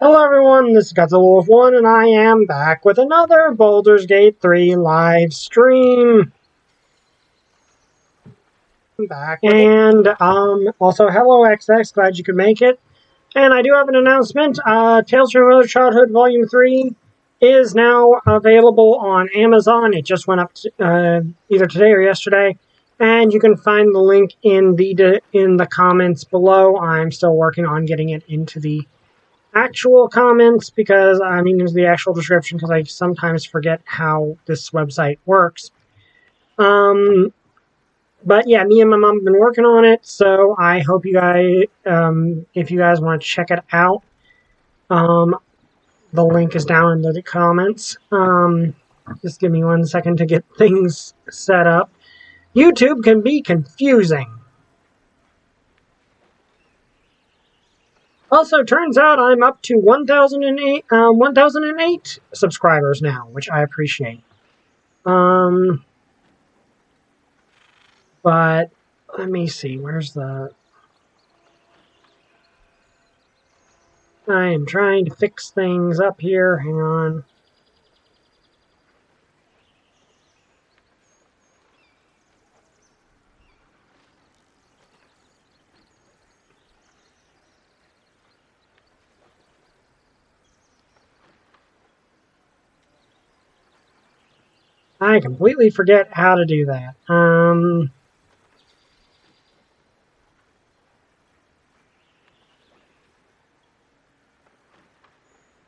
Hello everyone, this is Wolf1 and I am back with another Baldur's Gate 3 live stream. And also hello XX, glad you could make it. And I do have an announcement. Tales from Early Childhood Volume 3 is now available on Amazon. It just went up either today or yesterday. And you can find the link in the comments below. I'm still working on getting it into the actual comments because, into the actual description because I sometimes forget how this website works. But yeah, me and my mom have been working on it, so I hope you guys, if you guys want to check it out, the link is down in the comments. Just give me 1 second to get things set up. YouTube can be confusing. Also, turns out I'm up to 1,008 subscribers now, which I appreciate. But let me see, where's the... I am trying to fix things up here. Hang on. I completely forget how to do that.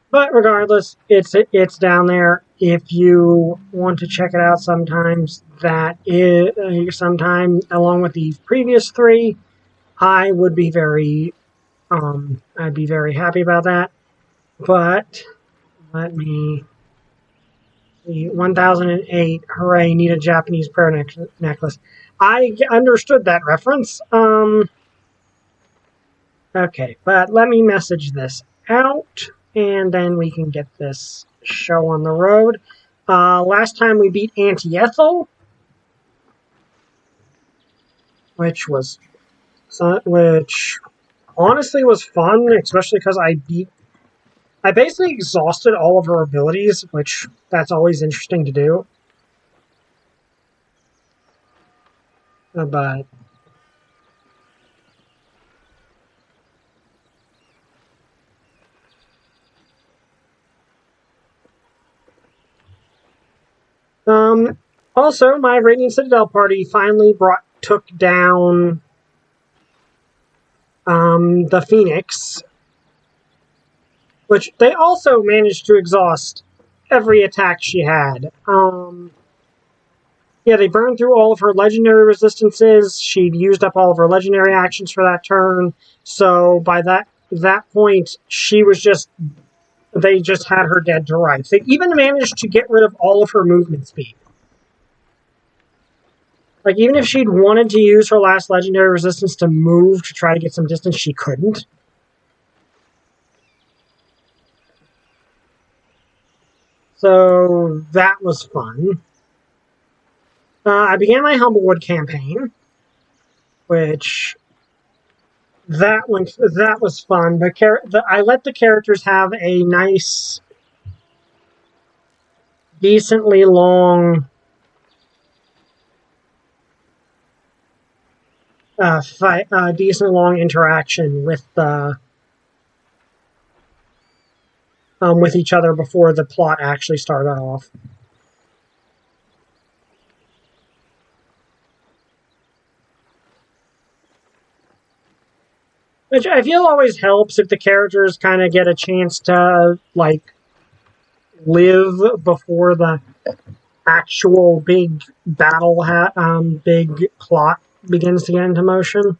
But regardless, it's down there. If you want to check it out sometimes, that is sometime along with the previous 3, I would be very I'd be very happy about that. But let me see, 1008. Hooray! Need a Japanese prayer necklace. I understood that reference. Okay, but let me message this out. And then we can get this show on the road. Last time we beat Auntie Ethel, which honestly was fun, especially because I basically exhausted all of her abilities, which that's always interesting to do. But also, my Radiant Citadel party finally took down the Phoenix, which they also managed to exhaust every attack she had. Yeah, they burned through all of her legendary resistances. She'd used up all of her legendary actions for that turn. So by that point, they just had her dead to rights. They even managed to get rid of all of her movement speed. Like, even if she'd wanted to use her last legendary resistance to move to try to get some distance, she couldn't. So that was fun. I began my Humblewood campaign, which that was fun. I let the characters have a nice, decently long decently long interaction with each other before the plot actually started off. Which I feel always helps if the characters kind of get a chance to, like, live before the actual big battle, big plot begins to get into motion.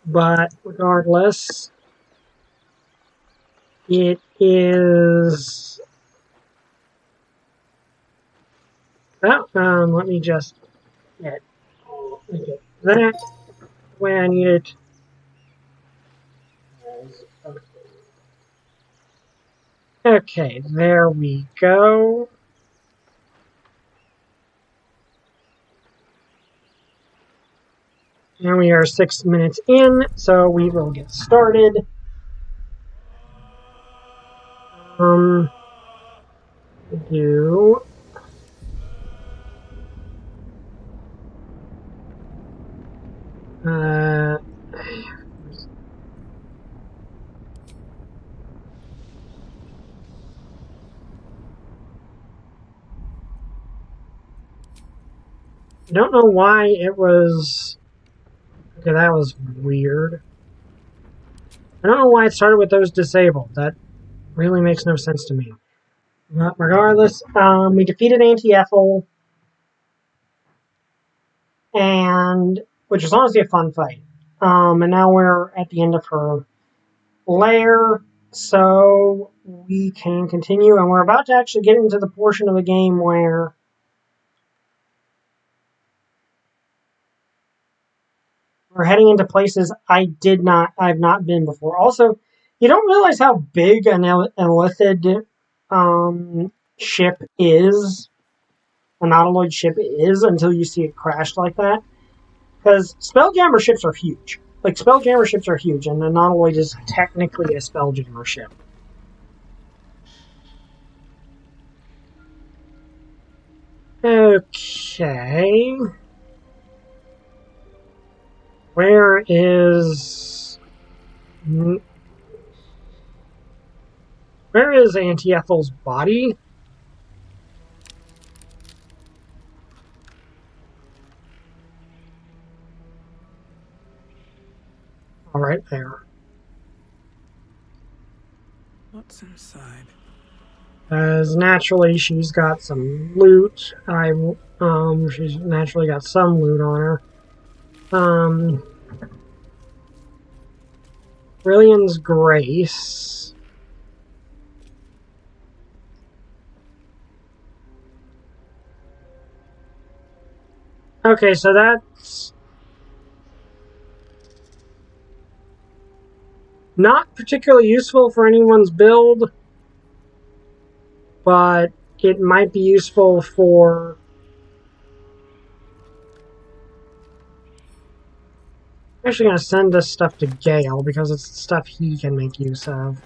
But regardless, it is... let me just get that when I need it. Okay, there we go. And we are 6 minutes in, so we will get started. do. I don't know why it was... Okay, that was weird. I don't know why it started with those disabled. That really makes no sense to me. But regardless, we defeated Auntie Ethel, and which was honestly a fun fight. And now we're at the end of her lair, so we can continue, and we're about to actually get into the portion of the game where we're heading into places I've not been before. Also, you don't realize how big an Illithid ship is, a Nautiloid ship is, until you see it crash like that. Because Spelljammer ships are huge. Like, Spelljammer ships are huge, and the Nautiloid is technically a Spelljammer ship. Okay. Where is Auntie Ethel's body? All right, there. What's inside? As naturally, she's got some loot. She's naturally got some loot on her. Brilliant's Grace. Okay, so that's not particularly useful for anyone's build, but it might be useful for... I'm actually going to send this stuff to Gale, because it's stuff he can make use of.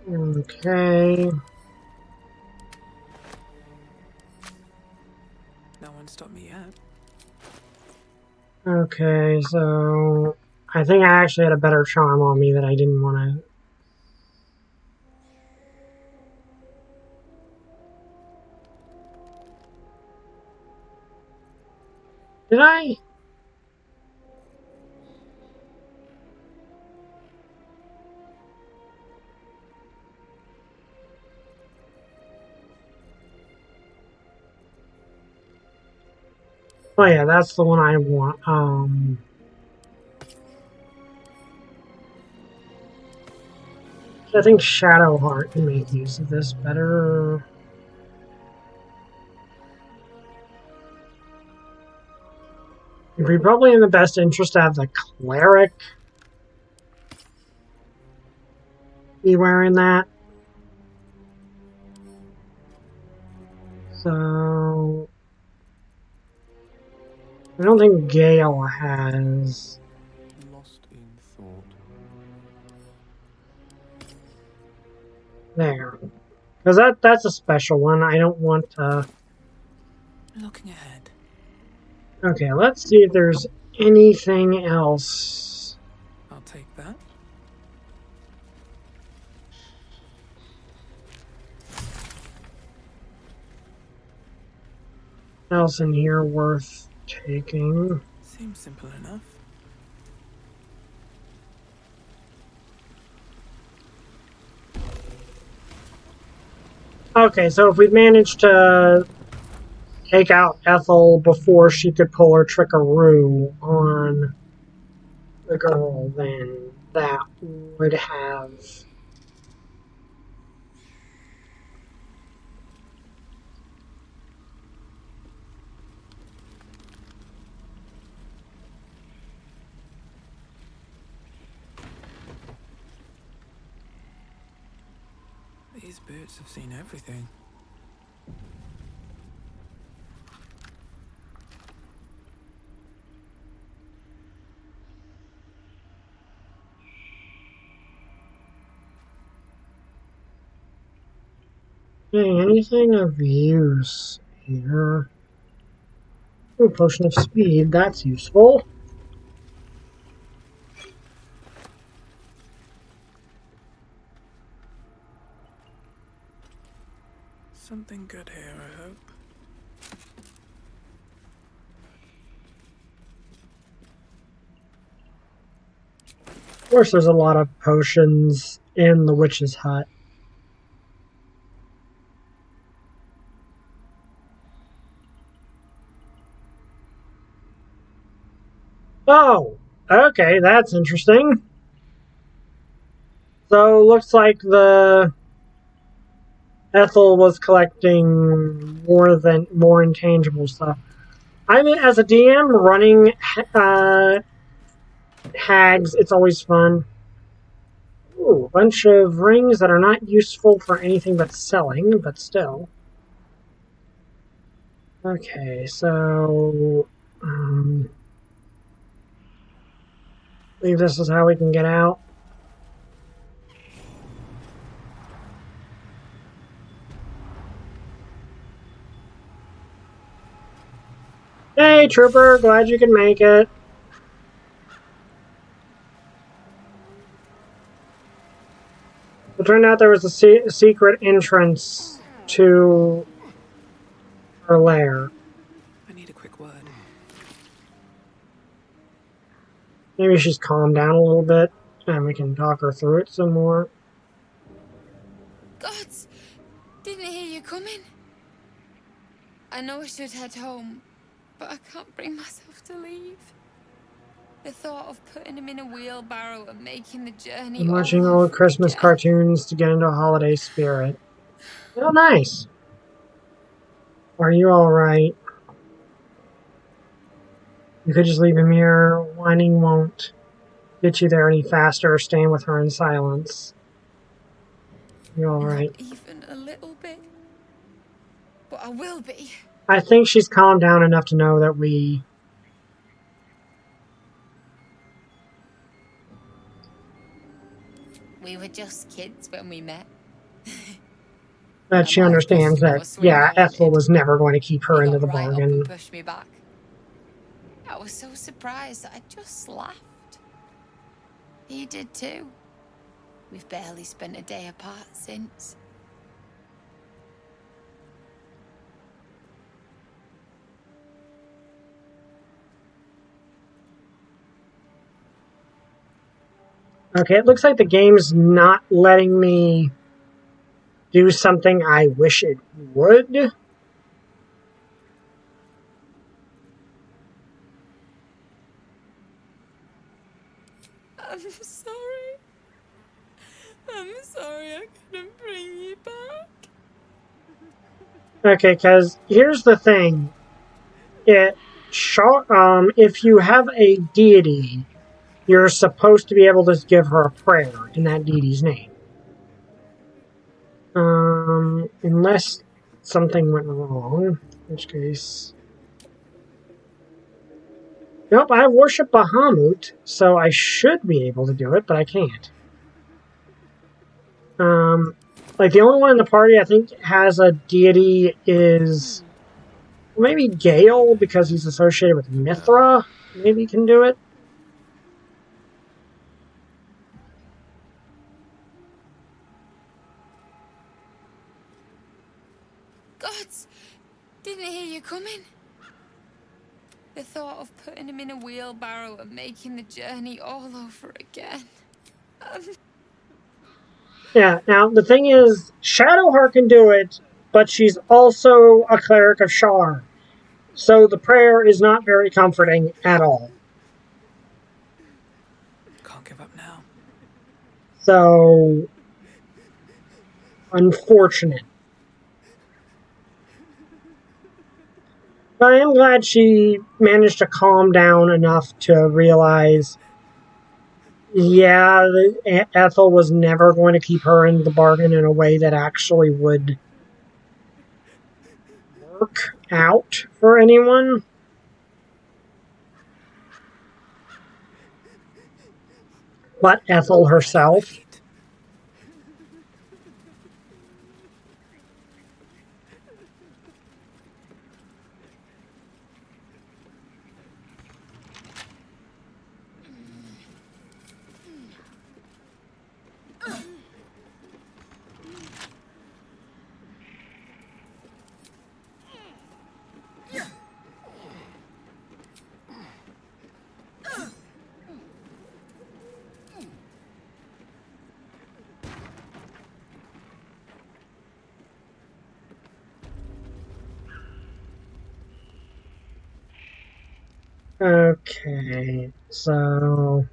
Okay. No one stopped me yet. Okay, so... I think I actually had a better charm on me that I didn't want to... Did I? Oh yeah, that's the one I want. I think Shadowheart can make use of this better. It'd be probably in the best interest to have the Cleric be wearing that. So... I don't think Gale has... Lost in thought. There. Because that's a special one. I don't want to... Looking ahead. Okay, let's see if there's anything else. I'll take that. Else in here worth taking. Seems simple enough. Okay, so if we managed to take out Ethel before she could pull her trickaroo on the girl, then that would have... The These boots have seen everything. Hey, anything of use here? Ooh, potion of speed, that's useful. Something good here, I hope. Of course, there's a lot of potions in the witch's hut. Oh, okay, that's interesting. So, looks like the Ethel was collecting more intangible stuff. I mean, as a DM, running hags, it's always fun. Ooh, a bunch of rings that are not useful for anything but selling, but still. Okay, so I believe this is how we can get out. Hey, Trooper, glad you can make it. It turned out there was a secret entrance to her lair. I need a quick word. Maybe she's calmed down a little bit, and we can talk her through it some more. Gods! Didn't hear you coming. I know I should head home, but I can't bring myself to leave. The thought of putting him in a wheelbarrow and making the journey I'm watching all old over Christmas again. cartoons to get into a holiday spirit. Oh, nice. Are you alright? You could just leave him here. Whining won't get you there any faster. Staying with her in silence. You alright? Not even a little bit. But I will be. I think she's calmed down enough to know that we... We were just kids when we met. that she understands that, yeah, Ethel was never going to keep her into the bargain. And pushed me back. I was so surprised that I just laughed. He did too. We've barely spent a day apart since. Okay, it looks like the game's not letting me do something I wish it would. I'm sorry. I'm sorry I couldn't bring you back. Okay, because here's the thing. If you have a deity, you're supposed to be able to give her a prayer in that deity's name. Unless something went wrong, in which case... Nope, I worship Bahamut, so I should be able to do it, but I can't. Like, the only one in the party I think has a deity is... Maybe Gale, because he's associated with Mithra. Maybe he can do it. Gods! Didn't hear you coming. The thought of putting him in a wheelbarrow and making the journey all over again. Yeah, now the thing is, Shadowheart can do it, but she's also a cleric of Shar. So the prayer is not very comforting at all. Can't give up now. So, unfortunate. But I am glad she managed to calm down enough to realize, Yeah, Ethel was never going to keep her in the bargain in a way that actually would work out for anyone. But Ethel herself. Feet. Okay, so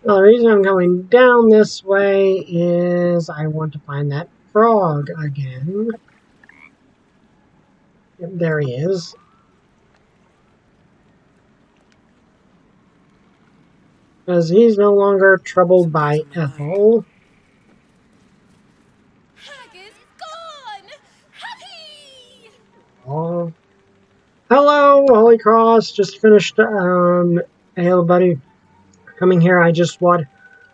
well, the reason I'm going down this way is I want to find that frog again. Yep, there he is. Because he's no longer troubled by Surprisingly low. Ethel. Hag is gone! Happy! Oh. Hello, Holy Cross. Just finished, hey, buddy. Coming here, I just finished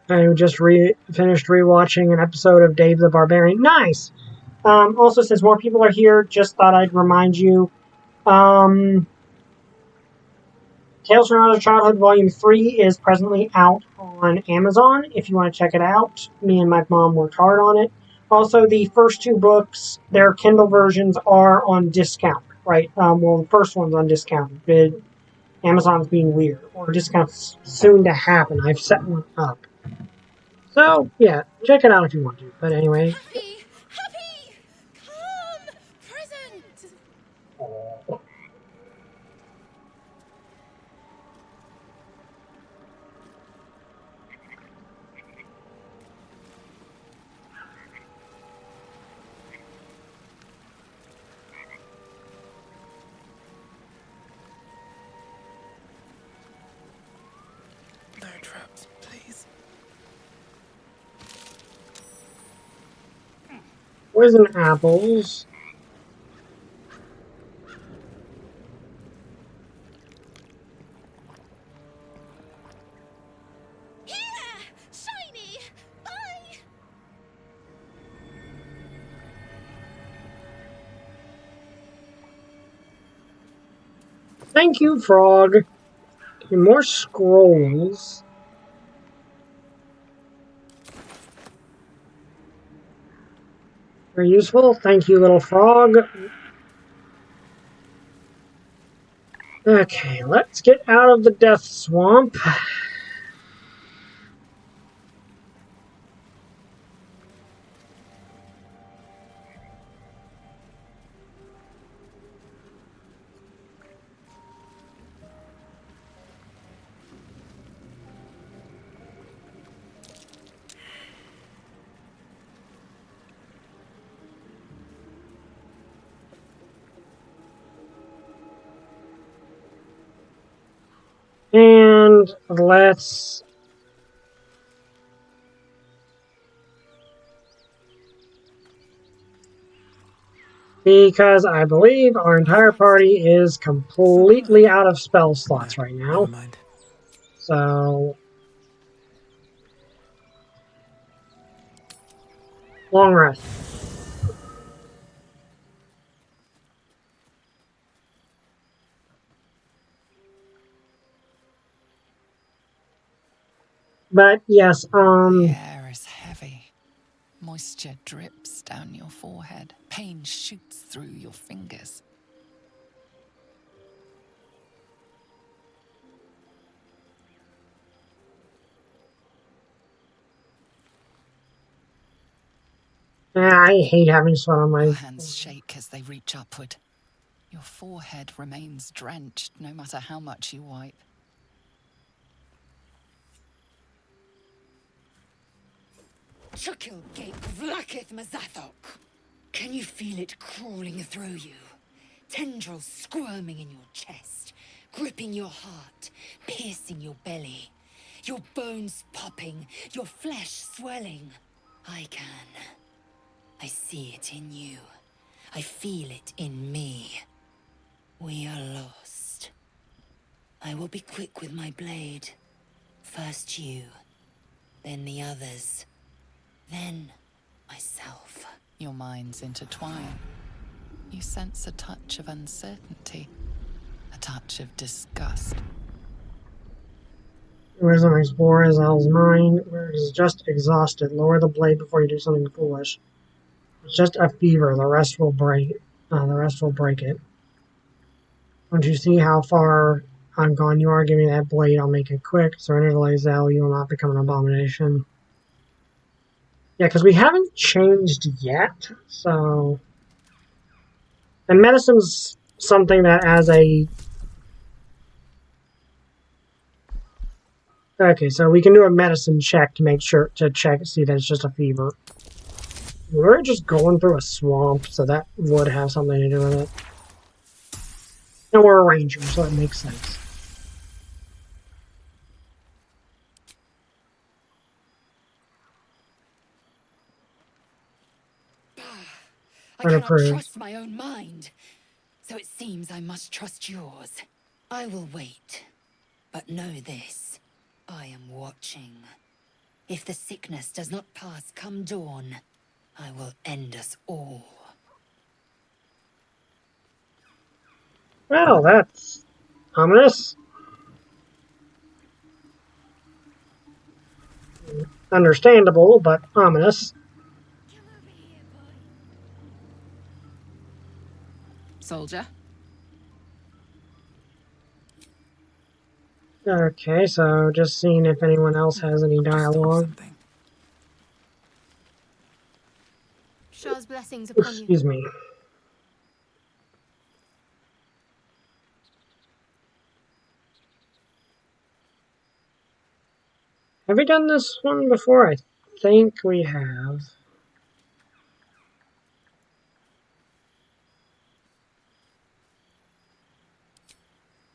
rewatching an episode of Dave the Barbarian. Nice! Also, since more people are here, just thought I'd remind you, Tales from Another Childhood Volume 3 is presently out on Amazon. If you want to check it out, me and my mom worked hard on it. Also, the first two books, their Kindle versions are on discount, right? Well, the first one's on discount. Amazon's being weird, or discount's soon to happen. I've set one up. So, yeah, check it out if you want to. But anyway. Happy! Happy! Come! Present! Oh. No traps, please. Poison apples. Here! Shiny! Bye! Thank you, frog. And more scrolls. Very useful. Thank you, little frog. Okay, let's get out of the death swamp. And let's... Because I believe our entire party is completely out of spell slots right now. Never mind. So... Long rest. But yes, The air is heavy. Moisture drips down your forehead. Pain shoots through your fingers. I hate having sweat on my... Your hands shake as they reach upward. Your forehead remains drenched no matter how much you wipe. Chukil gate vlakith mazathok. Can you feel it crawling through you? Tendrils squirming in your chest, gripping your heart, piercing your belly. Your bones popping, your flesh swelling. I can. I see it in you. I feel it in me. We are lost. I will be quick with my blade. First you, then the others, then myself. Your minds intertwine. You sense a touch of uncertainty, a touch of disgust. Wisdom explore Azel's mind, where it is just exhausted. Lower the blade before you do something foolish. It's just a fever. The rest will break. It. Don't you see how far I'm gone you are? Give me that blade. I'll make it quick. Surrender to Lae'zel. You will not become an abomination. Yeah, because we haven't changed yet. So, and medicine's something that as a... Okay, so we can do a medicine check to make sure to see that it's just a fever. We're just going through a swamp, so that would have something to do with it. And we're a ranger, so that makes sense. I cannot trust my own mind. So it seems I must trust yours. I will wait. But know this. I am watching. If the sickness does not pass come dawn, I will end us all. Well, that's ominous. Understandable, but ominous. Soldier? Okay, so just seeing if anyone else has any dialogue. Shah's blessings upon you. Excuse me. Have we done this one before? I think we have.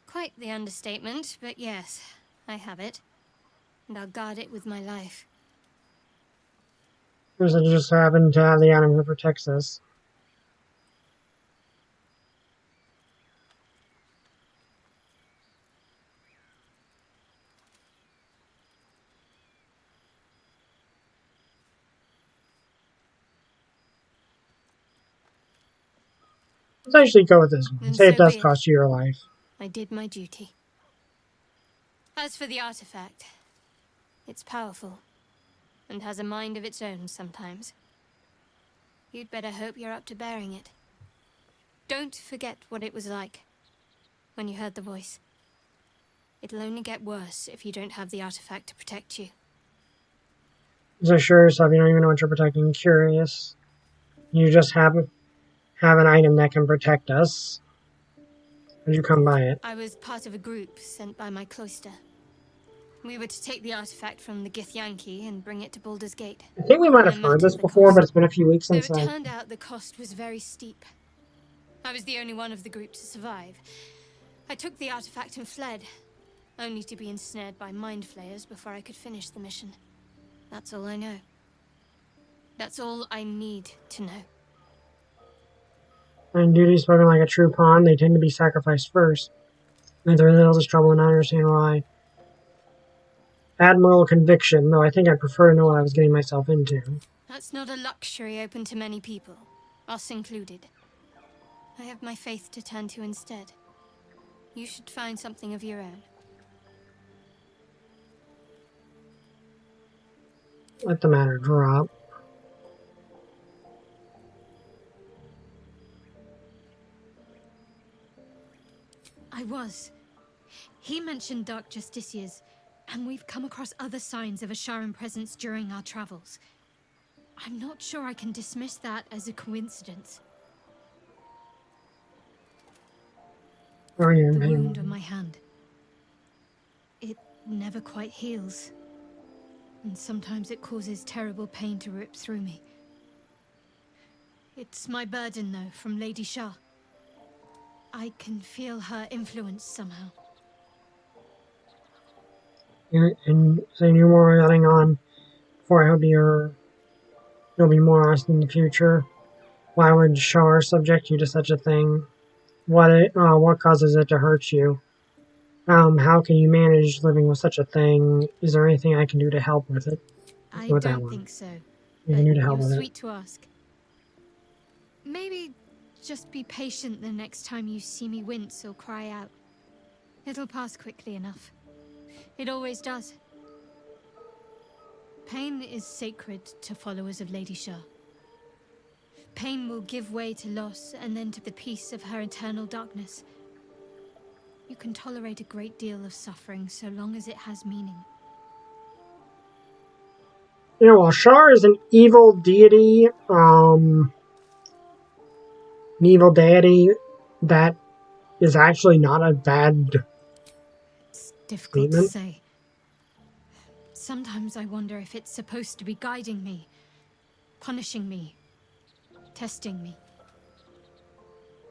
Quite the understatement, but yes, I have it. And I'll guard it with my life. Because I just happen to have the item that protects us. Let's actually go with this one. Say it does cost you your life. I did my duty. As for the artifact, it's powerful, and has a mind of its own sometimes. You'd better hope you're up to bearing it. Don't forget what it was like when you heard the voice. It'll only get worse if you don't have the artifact to protect you. So sure yourself, you don't even know what you're protecting. Curious. You just have an item that can protect us. How'd you come by it? I was part of a group sent by my cloister. We were to take the artifact from the Githyanki and bring it to Baldur's Gate. I think we might have heard this before, but it's been a few weeks since it turned out the cost was very steep. I was the only one of the group to survive. I took the artifact and fled, only to be ensnared by mind flayers before I could finish the mission. That's all I know. That's all I need to know. And duty spoken like a true pawn, they tend to be sacrificed first. And they're in all this trouble and I understand why. Admiral conviction, though I think I'd prefer to know what I was getting myself into. That's not a luxury open to many people, us included. I have my faith to turn to instead. You should find something of your own. Let the matter drop. I was. He mentioned Dark Justiciars, and we've come across other signs of a Sharan presence during our travels. I'm not sure I can dismiss that as a coincidence. Are you in The wound pain? on my hand. It never quite heals. And sometimes it causes terrible pain to rip through me. It's my burden, though, from Lady Shah. I can feel her influence somehow. And so you were adding on for I hope you'll be more honest in the future. Why would Shar subject you to such a thing? What causes it to hurt you? How can you manage living with such a thing? Is there anything I can do to help with it? I With that don't one. think so. You But can do to help you're with sweet to ask. Maybe just be patient the next time you see me wince or cry out. It'll pass quickly enough. It always does. Pain is sacred to followers of Lady Shah. Pain will give way to loss and then to the peace of her eternal darkness. You can tolerate a great deal of suffering so long as it has meaning. You know, while Shar is an evil deity, an evil deity, that is actually not a bad It's difficult to statement. say. Sometimes I wonder if it's supposed to be guiding me, punishing me, testing me.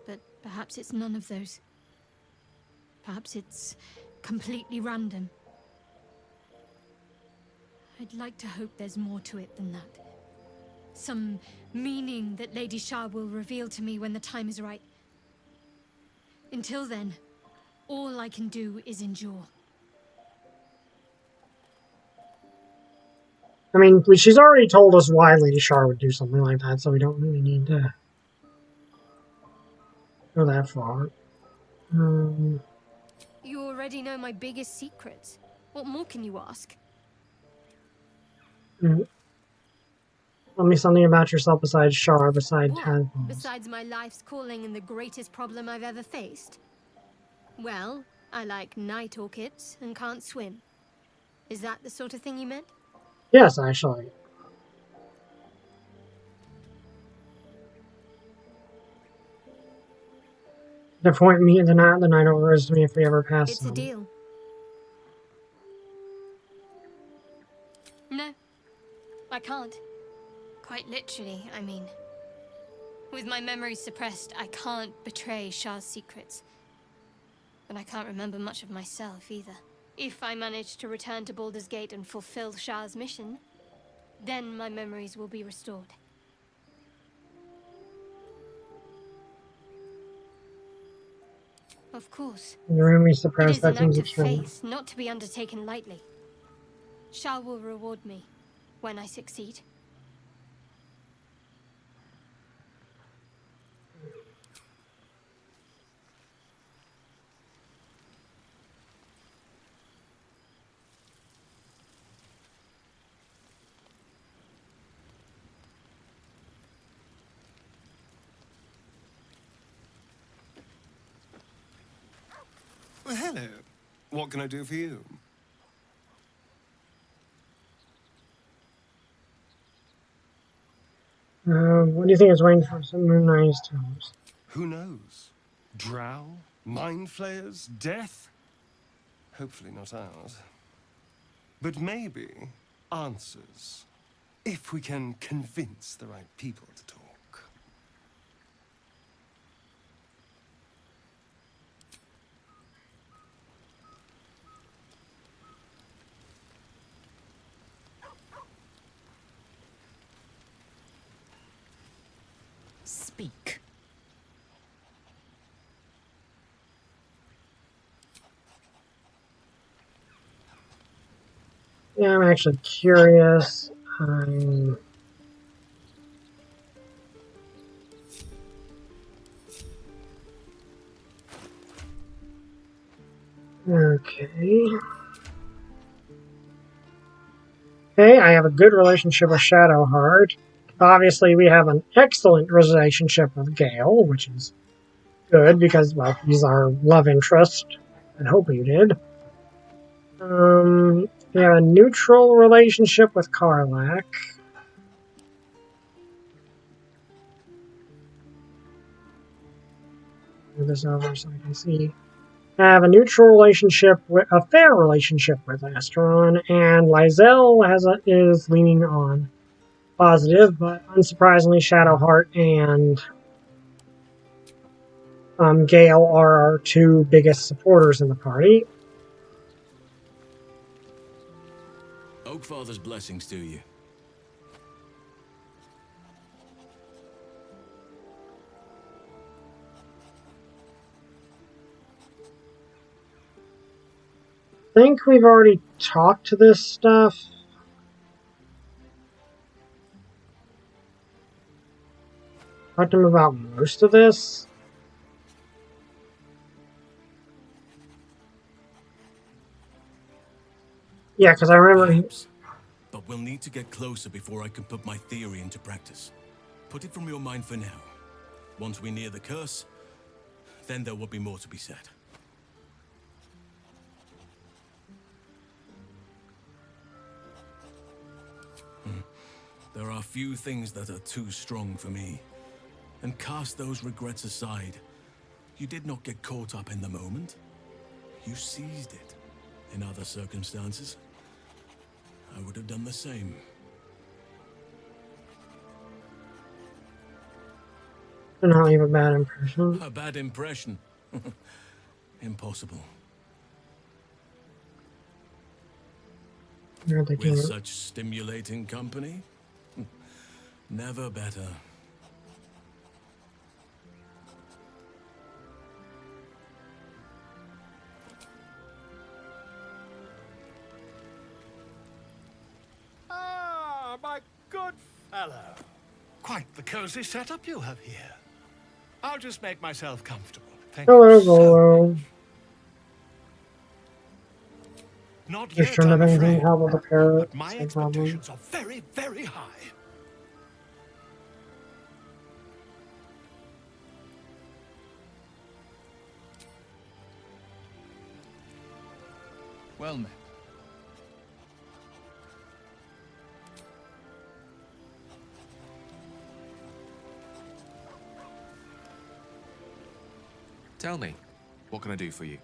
But perhaps it's none of those. Perhaps it's completely random. I'd like to hope there's more to it than that. Some meaning that Lady Shah will reveal to me when the time is right. Until then, all I can do is endure. I mean, she's already told us why Lady Shar would do something like that, so we don't really need to go that far. You already know my biggest secrets. What more can you ask? Tell me something about yourself besides Shar, besides What? tadpoles. Besides my life's calling and the greatest problem I've ever faced? Well, I like night orchids and can't swim. Is that the sort of thing you meant? Yes, actually. The point me the night over is to me if we ever pass It's a them. deal. No, I can't. Quite literally, I mean. With my memory suppressed, I can't betray Shah's secrets. But I can't remember much of myself either. If I manage to return to Baldur's Gate and fulfill Shah's mission, then my memories will be restored. Of course. The memory It suppressed, is an that seems act of extreme. faith, not to be undertaken lightly. Shah will reward me when I succeed. Well, hello. What can I do for you? What do you think is waiting for some Moonrise Towers? Who knows? Drow? Mind flayers? Death? Hopefully not ours. But maybe answers. If we can convince the right people to talk. Speak. Yeah, I'm actually curious. I'm... Okay. Okay, I have a good relationship with Shadowheart. Obviously, we have an excellent relationship with Gale, which is good because, well, he's our love interest. I hope you did. We have a neutral relationship with Karlach. move this over so I can see. Have a neutral relationship, a fair relationship with Astron, and Lysel is leaning on positive, but unsurprisingly, Shadowheart and Gale are our two biggest supporters in the party. Oakfather's blessings to you. I think we've already talked to this stuff. Talked to him about most of this. Yeah, because I remember Perhaps, but we'll need to get closer before I can put my theory into practice. Put it from your mind for now. Once we near the curse, then there will be more to be said. There are few things that are too strong for me. And cast those regrets aside. You did not get caught up in the moment. You seized it. In other circumstances, I would have done the same. And I'll leave a bad impression. A bad impression? Impossible. With such stimulating company? Never better. Ah, my good fellow. Quite the cozy setup you have here. I'll just make myself comfortable. Thank Hello, you so Volo. much. Not Just yet, trying to I'm have anything afraid, help with the parrot. but my No problem. expectations are very, very high. Well met. Tell me, what can I do for you?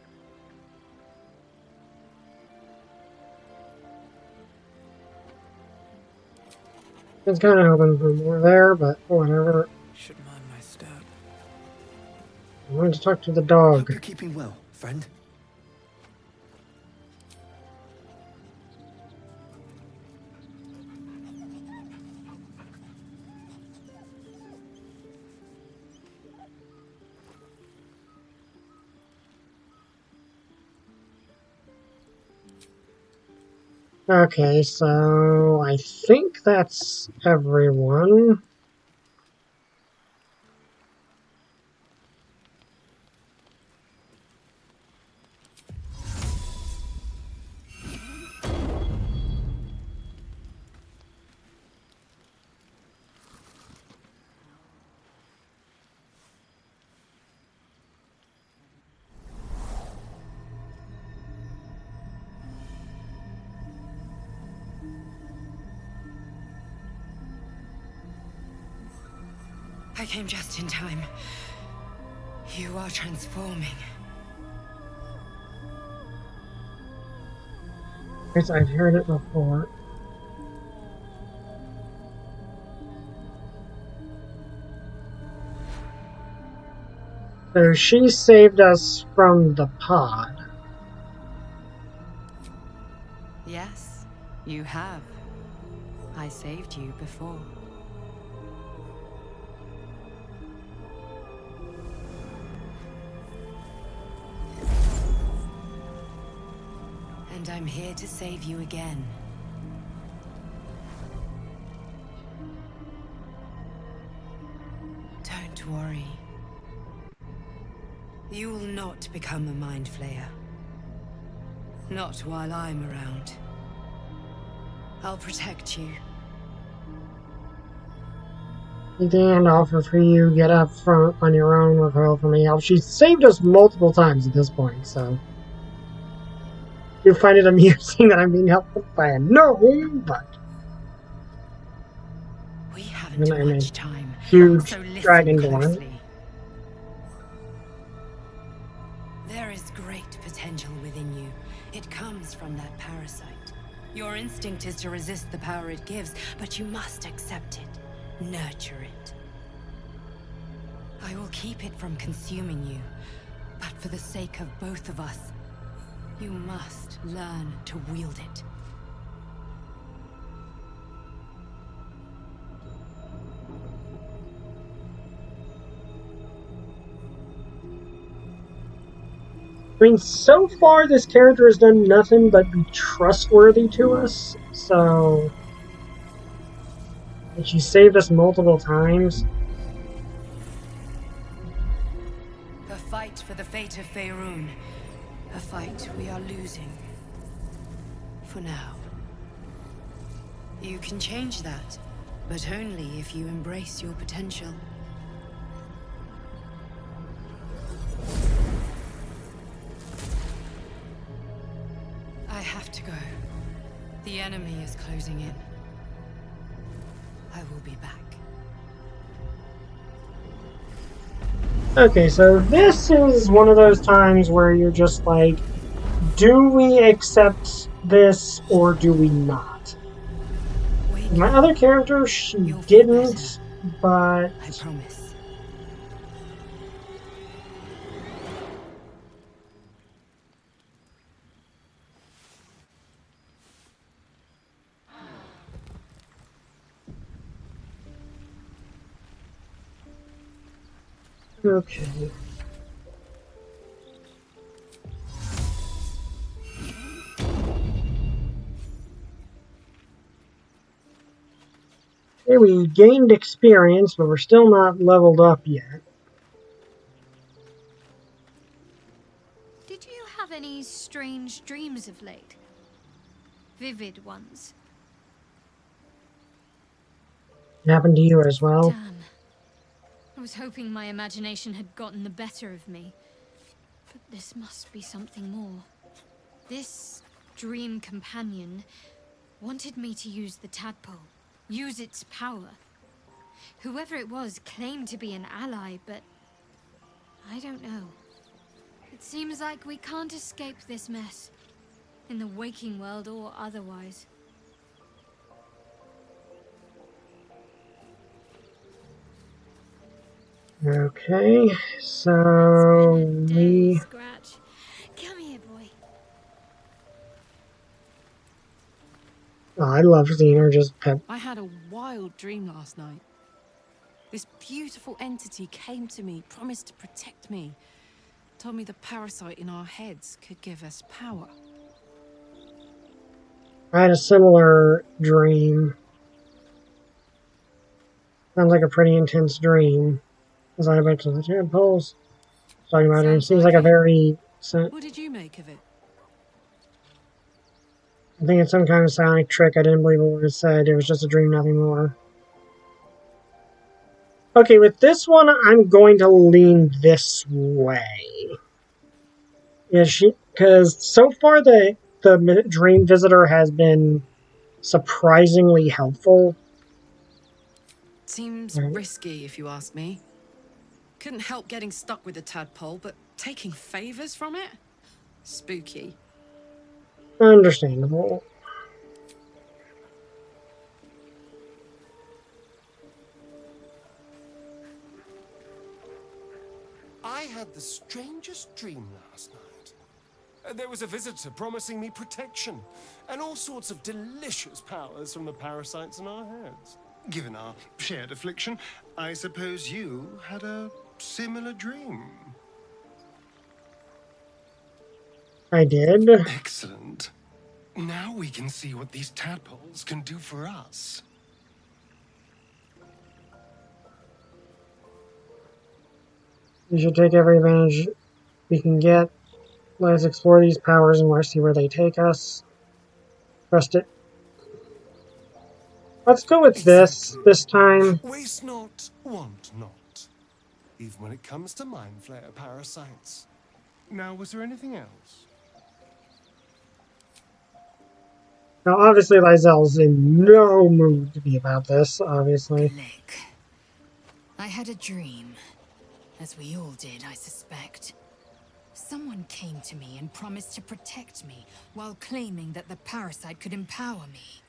I was kind of hoping for more there, but whatever. Should mind my step. I wanted to talk to the Hope dog. you're keeping well, friend. Okay, so I think that's everyone. I came just in time. You are transforming. Yes, I've heard it before. So she saved us from the pod. Yes, you have. I saved you before. And I'm here to save you again. Don't worry. You will not become a Mind Flayer. Not while I'm around. I'll protect you. And offer for you, get up front on your own with help from me. She's saved us multiple times at this point, so you find it amusing that I'm being helped by a gnome, but We haven't I'm much time. huge So listen dragonborn. closely. There's great potential within you. It comes from that parasite. Your instinct is to resist the power it gives, but you must accept it. Nurture it. I will keep it from consuming you, but for the sake of both of us, you must learn to wield it. I mean, so far this character has done nothing but be trustworthy to us, so... And she saved us multiple times. A fight for the fate of Faerun. A fight we are losing. For now. You can change that, but only if you embrace your potential. I have to go. The enemy is closing in. I will be back. Okay, so this is one of those times where you're just like, do we accept this or do we not? My other character, she didn't, but... I promise. Okay. Okay, we gained experience, but we're still not leveled up yet. Did you have any strange dreams of late? Vivid ones? It happened to you as well? Damn. I was hoping my imagination had gotten the better of me. But this must be something more. This dream companion wanted me to use the tadpole. Use its power. Whoever it was claimed to be an ally, but I don't know. It seems like we can't escape this mess. In the waking world or otherwise. Okay, so we... Scratch. Come here, boy. Oh, I love seeing her just pet. I had a wild dream last night. This beautiful entity came to me, promised to protect me. Told me the parasite in our heads could give us power. I had a similar dream. Sounds like a pretty intense dream. Was I about to the tadpoles? Talking about it. It seems like a very... What did you make of it? I think it's some kind of psionic trick. I didn't believe what it said. It was just a dream, nothing more. Okay, with this one, I'm going to lean this way. Because so far the dream visitor has been surprisingly helpful. Seems risky, if you ask me. Couldn't help getting stuck with the tadpole, but taking favors from it? Spooky. Understandable. I had the strangest dream last night. There was a visitor promising me protection and all sorts of delicious powers from the parasites in our heads. Given our shared affliction, I suppose you had a similar dream. I did. Excellent. Now we can see what these tadpoles can do for us. We should take every advantage we can get. Let's explore these powers and let's see where they take us. Trust it. Let's go with this time. Waste not, want not. Even when it comes to mind flayer parasites. Now, was there anything else? Now, obviously, Lyselle's in no mood to be about this, obviously. Lick. I had a dream. As we all did, I suspect. Someone came to me and promised to protect me while claiming that the parasite could empower me.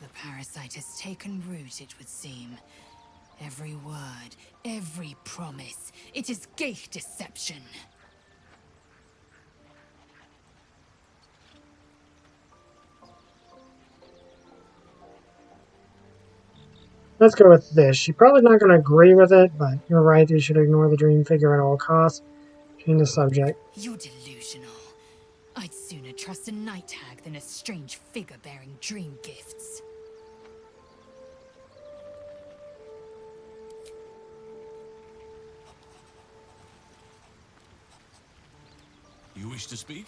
The parasite has taken root, it would seem. Every word, every promise, it is gate deception. Let's go with this. She's probably not going to agree with it, but you're right. You should ignore the dream figure at all costs. Change the subject. You're delusional. I'd sooner trust a night hag than a strange figure bearing dream gifts. You wish to speak?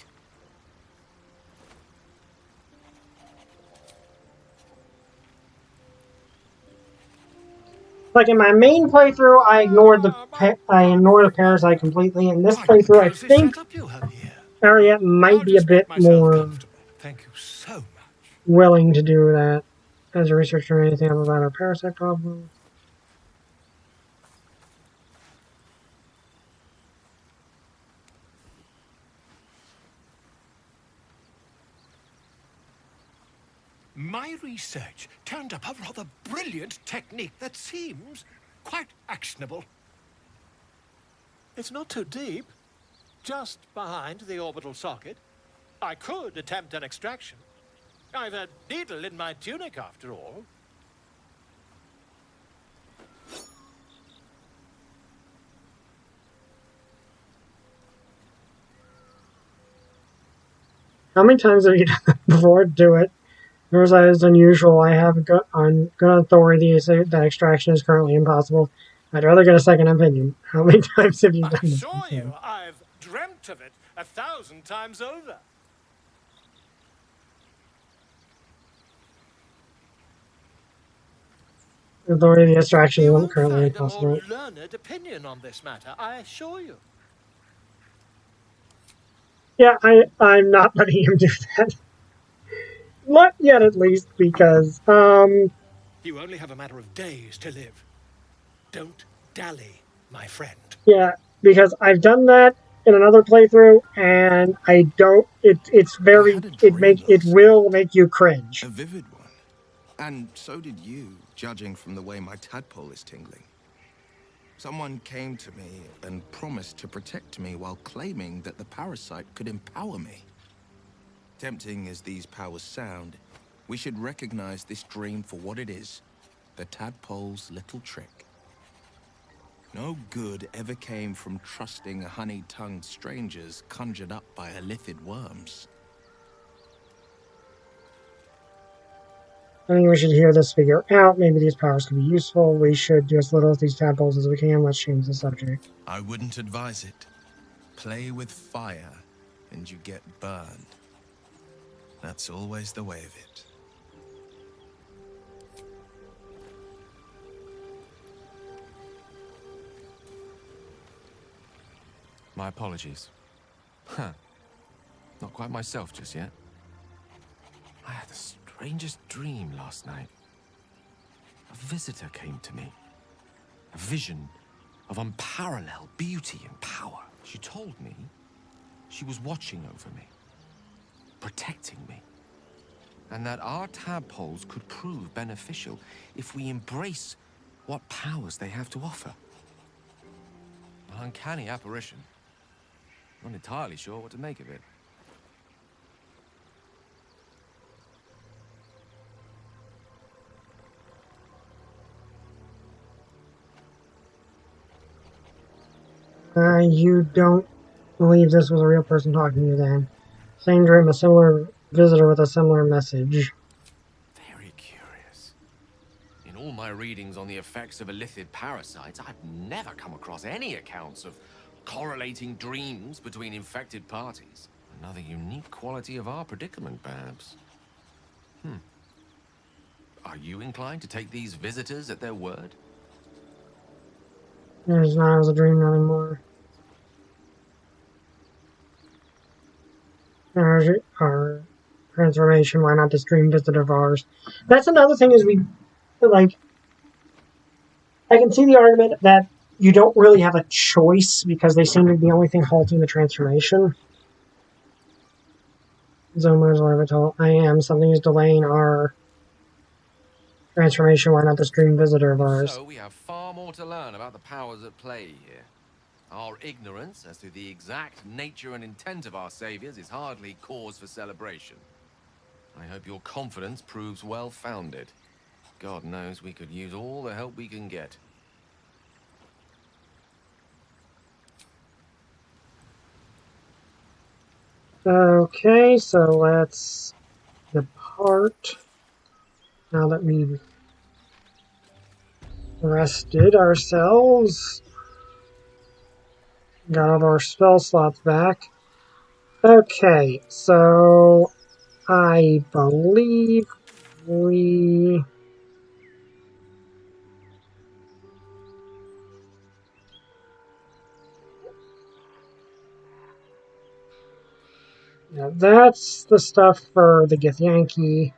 Like in my main playthrough, I ignored the parasite completely. In this playthrough, I think Ariette might be a bit more Thank you so much. willing to do that. As a researcher, anything about our parasite problem? My research turned up a rather brilliant technique that seems quite actionable. It's not too deep, just behind the orbital socket. I could attempt an extraction. I've a needle in my tunic, after all. How many times have you done that before? Do it. Yours is unusual. I have good authority to say that extraction is currently impossible. I'd rather get a second opinion. How many times have you done this? I assure you, I've dreamt of it 1,000 times over. Authority extraction You is won't currently find a impossible. more learned opinion on this matter, I assure you. Yeah, I'm not letting him do that. Not yet, at least, because, You only have a matter of days to live. Don't dally, my friend. yeah, because I've done that in another playthrough, and I don't, it's very, it will make you cringe. A vivid one. And so did you, judging from the way my tadpole is tingling. Someone came to me and promised to protect me while claiming that the parasite could empower me. Tempting as these powers sound, we should recognize this dream for what it is, the tadpole's little trick. No good ever came from trusting honey-tongued strangers conjured up by illithid worms. I think we should hear this figure out. Maybe these powers could be useful. We should do as little of these tadpoles as we can. Let's change the subject. I wouldn't advise it. Play with fire, and you get burned. That's always the way of it. My apologies. Huh. Not quite myself just yet. I had the strangest dream last night. A visitor came to me. A vision of unparalleled beauty and power. She told me she was watching over me, protecting me, and that our tadpoles could prove beneficial if we embrace what powers they have to offer. An uncanny apparition. Not entirely sure what to make of it. You don't believe this was a real person talking to you then. Same dream, a similar visitor with a similar message. Very curious. In all my readings on the effects of illithid parasites, I've never come across any accounts of correlating dreams between infected parties. Another unique quality of our predicament, perhaps. Are you inclined to take these visitors at their word? There's not as a dream anymore. Our transformation, why not this dream visitor of ours? That's another thing is we, like, I can see the argument that you don't really have a choice because they seem to be the only thing halting the transformation. Zoma's Orbital. I am. Something is delaying our transformation. Why not this dream visitor of ours? So we have far more to learn about the powers at play here. Our ignorance as to the exact nature and intent of our saviors is hardly cause for celebration. I hope your confidence proves well-founded. God knows we could use all the help we can get. Okay, so let's depart. Now that we've rested ourselves, got all of our spell slots back. Okay, so I believe we... Yeah, that's the stuff for the Githyanki.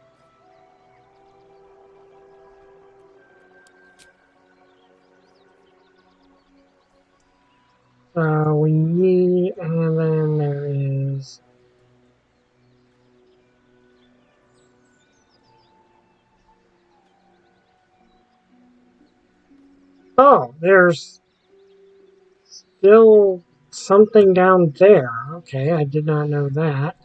And then there is... Oh, there's still something down there. Okay, I did not know that.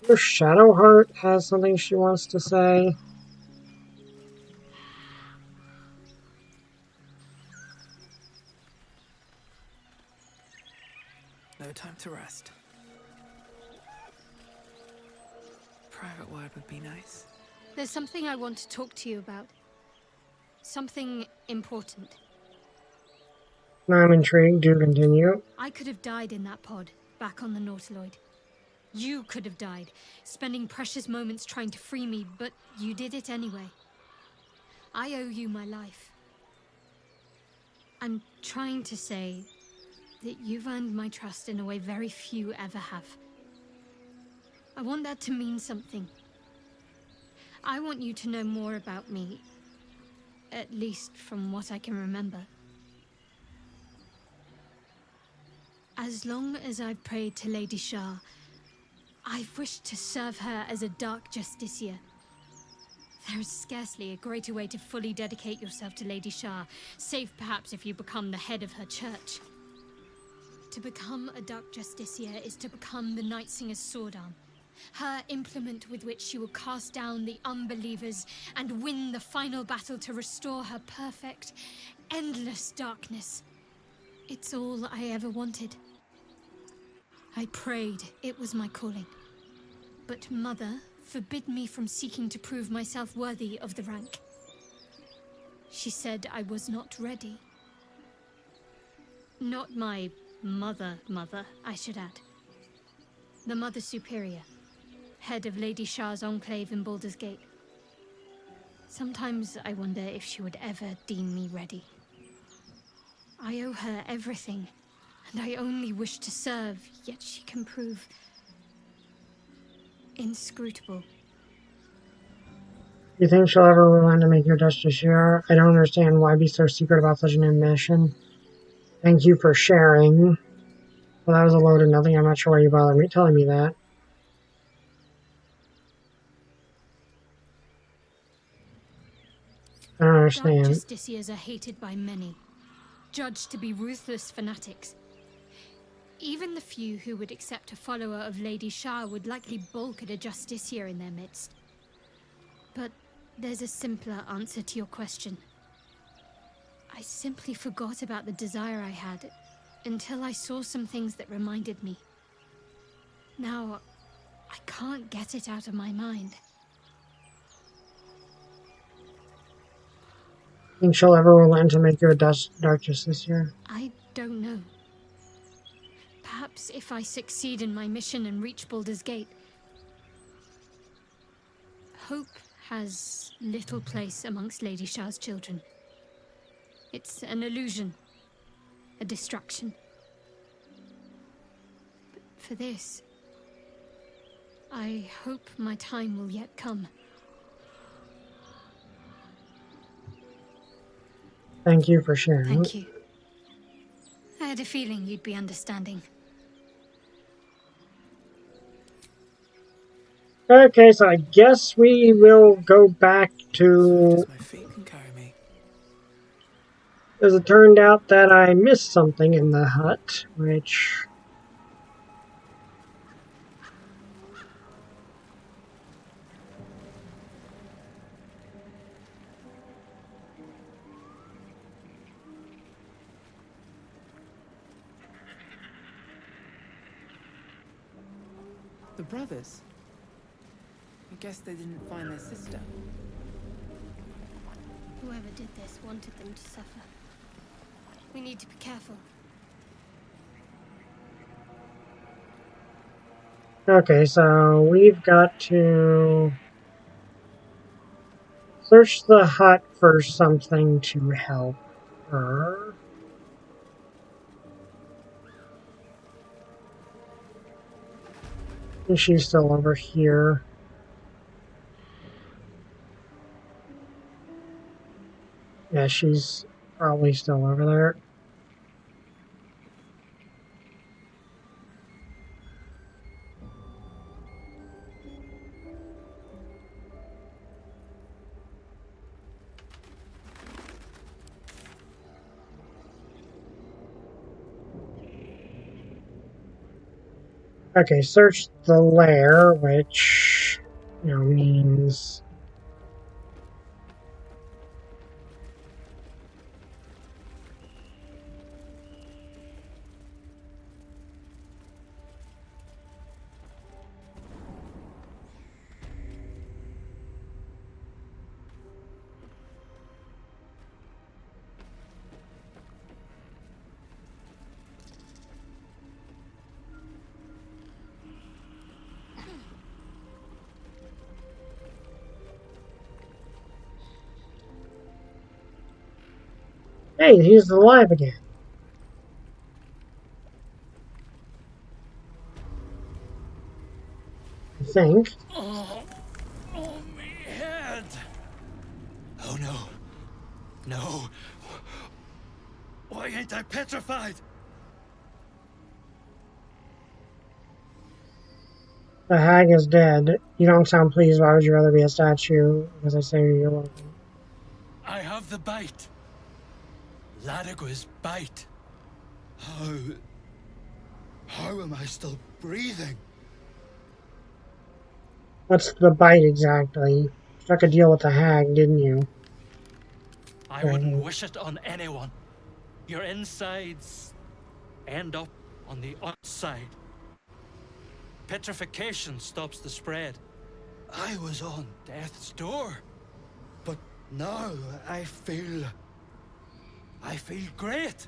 Your Shadowheart has something she wants to say. No time to rest. Private word would be nice. There's something I want to talk to you about. Something important. I'm intrigued. Do continue. I could have died in that pod, back on the Nautiloid. You could have died, spending precious moments trying to free me, but you did it anyway. I owe you my life. I'm trying to say that you've earned my trust in a way very few ever have. I want that to mean something. I want you to know more about me, at least from what I can remember. As long as I've prayed to Lady Shah, I've wished to serve her as a dark justiciar. There is scarcely a greater way to fully dedicate yourself to Lady Shah, save perhaps if you become the head of her church. To become a dark justiciar is to become the Night Singer's sword arm, her implement with which she will cast down the unbelievers and win the final battle to restore her perfect, endless darkness. It's all I ever wanted. I prayed it was my calling. But Mother forbid me from seeking to prove myself worthy of the rank. She said I was not ready. Not my mother, I should add. The Mother Superior, head of Lady Shah's enclave in Baldur's Gate. Sometimes I wonder if she would ever deem me ready. I owe her everything, and I only wish to serve, yet she can prove inscrutable. You think she'll ever relent to make you a justiciar? I don't understand why be so secret about such an admission. Thank you for sharing. Well, that was a load of nothing. I'm not sure why you bothered me telling me that. I don't understand. Dark justiciars are hated by many, judged to be ruthless fanatics. Even the few who would accept a follower of Lady Shah would likely balk at a justiciar in their midst. But there's a simpler answer to your question. I simply forgot about the desire I had until I saw some things that reminded me. Now, I can't get it out of my mind. Think she'll ever relent to make you a dark justiciar? I don't know. Perhaps if I succeed in my mission and reach Baldur's Gate. Hope has little place amongst Lady Shah's children. It's an illusion, a distraction. But for this, I hope my time will yet come. Thank you for sharing. Thank you. I had a feeling you'd be understanding. Okay, so I guess we will go back to... My feet can carry me. As it turned out that I missed something in the hut, which... The brothers? I guess they didn't find their sister. Whoever did this wanted them to suffer. We need to be careful. Okay, so we've got to search the hut for something to help her. I think she's still over here. Yeah, she's probably still over there. Okay, search the lair, which, means... Hey, he's alive again. I think. Oh, me head. Oh no. No. Why ain't I petrified? The hag is dead. You don't sound pleased. Why would you rather be a statue? Because I say you're welcome. I have the bite. Ladigua's bite. How am I still breathing? What's the bite exactly? You struck a deal with the hag, didn't you? I wouldn't wish it on anyone. Your insides end up on the outside. Petrification stops the spread. I was on death's door. But now I feel great.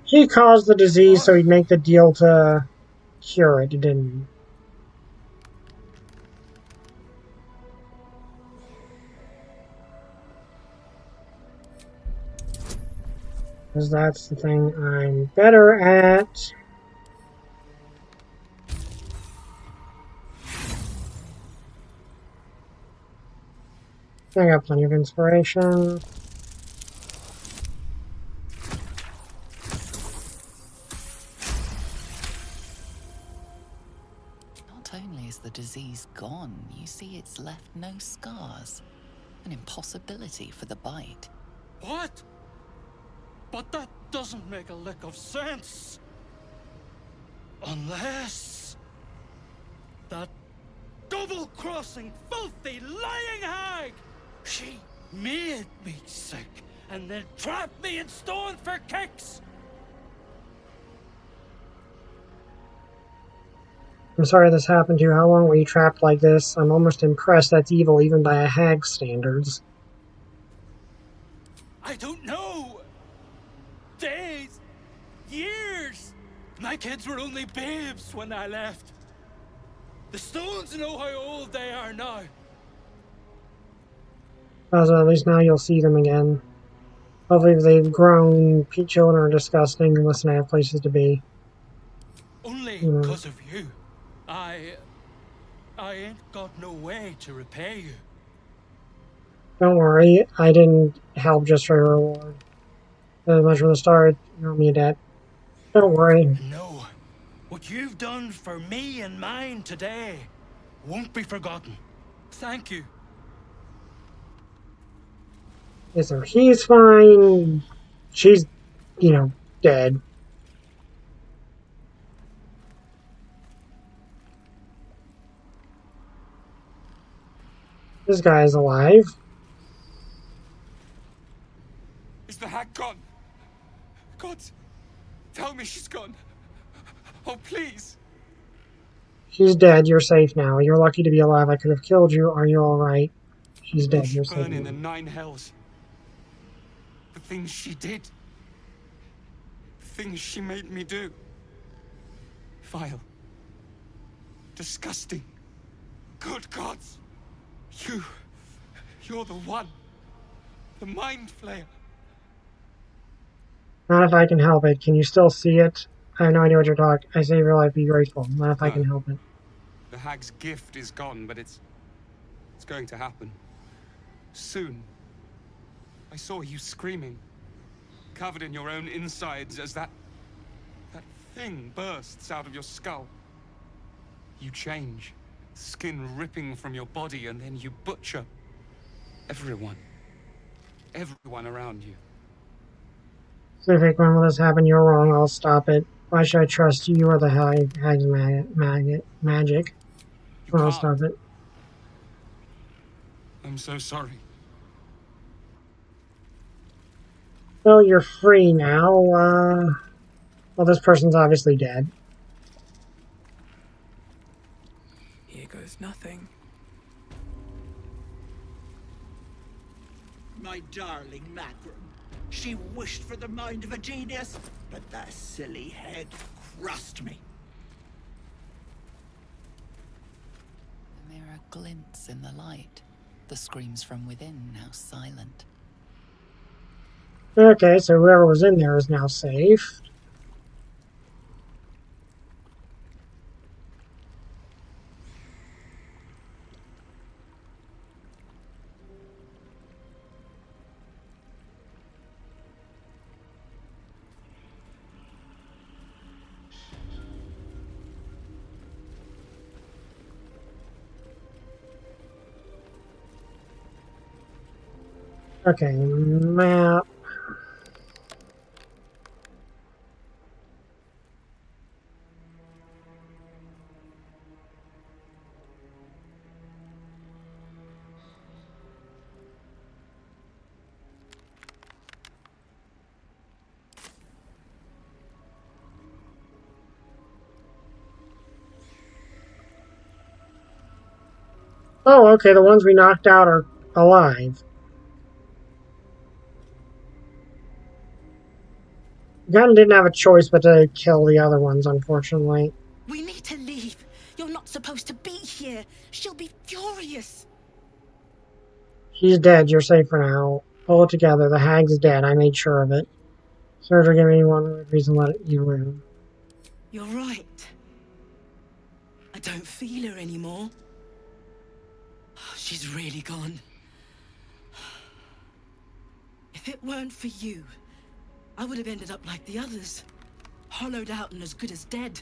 He caused the disease so he'd make the deal to cure it, didn't he? Because that's the thing I'm better at. I got plenty of inspiration. Not only is the disease gone, you see it's left no scars. An impossibility for the bite. What? But that doesn't make a lick of sense. Unless that double-crossing, filthy, lying hag! She made me sick and then trapped me in stone for kicks! I'm sorry this happened to you. How long were you trapped like this? I'm almost impressed that's evil even by a hag's standards. I don't know! Days! Years! My kids were only babes when I left. The stones know how old they are now. So at least now you'll see them again. Hopefully if they've grown, children are disgusting unless they have places to be. Only because of you. I ain't got no way to repay you. Don't worry, I didn't help just for a reward. As much from the start, you owe me a debt. Don't worry. No. What you've done for me and mine today won't be forgotten. Thank you. Okay, so he's fine. She's, you know, dead. This guy's alive. Is the hag gone? God, tell me she's gone. Oh, please. She's dead. You're safe now. You're lucky to be alive. I could have killed you. Are you alright? She's dead. You're safe Burn in now. the 9 hells. The things she did. The things she made me do. Vile. Disgusting. Good gods. You're the one. The mind flayer. Not if I can help it. Can you still see it? I have no idea what you're talking. I save your life. Be grateful. Not if I can help it. The hag's gift is gone, but it's going to happen. Soon. I saw you screaming, covered in your own insides as that thing bursts out of your skull. You change, skin ripping from your body, and then you butcher everyone around you. Civic, when will this happen? You're wrong. I'll stop it. Why should I trust you? You are the hag's magic. I'll stop it. I'm so sorry. So you're free now. Well, this person's obviously dead. Here goes nothing. My darling Macron. She wished for the mind of a genius, but that silly head crushed me. The mirror glints in the light. The screams from within now silent. Okay, so whoever was in there is now safe. Okay, map. Oh, okay, the ones we knocked out are alive. Gunn didn't have a choice but to kill the other ones, unfortunately. We need to leave. You're not supposed to be here. She'll be furious. She's dead. You're safe for now. Pull it together. The hag's dead. I made sure of it. Surgery gave me one reason to let you live. You're right. I don't feel her anymore. She's really gone. If it weren't for you, I would have ended up like the others. Hollowed out and as good as dead.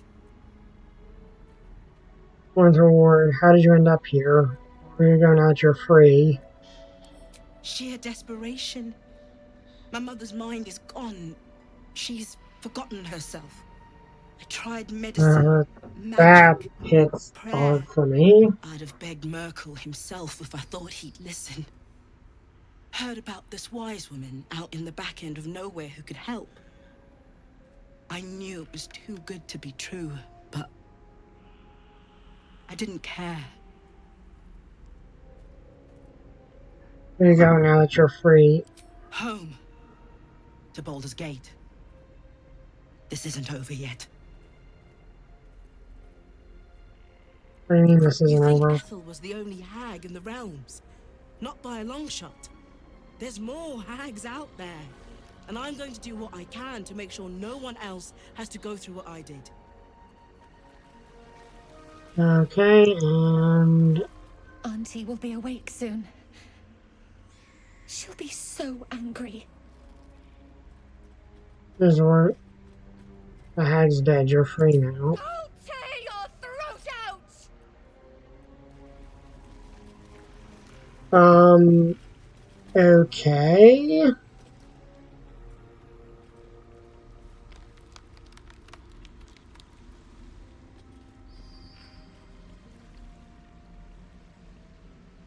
One's reward. How did you end up here? Where are you going now that you're free? Sheer desperation. My mother's mind is gone. She's forgotten herself. I tried medicine, that magic, hits prayer. hard for me. I'd have begged Merkel himself if I thought he'd listen. Heard about this wise woman out in the back end of nowhere who could help. I knew it was too good to be true, but I didn't care. There you go, now that you're free. Home. To Baldur's Gate. This isn't over yet. What do you mean this isn't over? Ethel was the only hag in the realms. Not by a long shot. There's more hags out there. And I'm going to do what I can to make sure no one else has to go through what I did. Okay, and... Auntie will be awake soon. She'll be so angry. This is where the hag's dead. You're free now. I'll tear your throat out! Okay.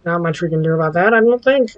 Not much we can do about that, I don't think.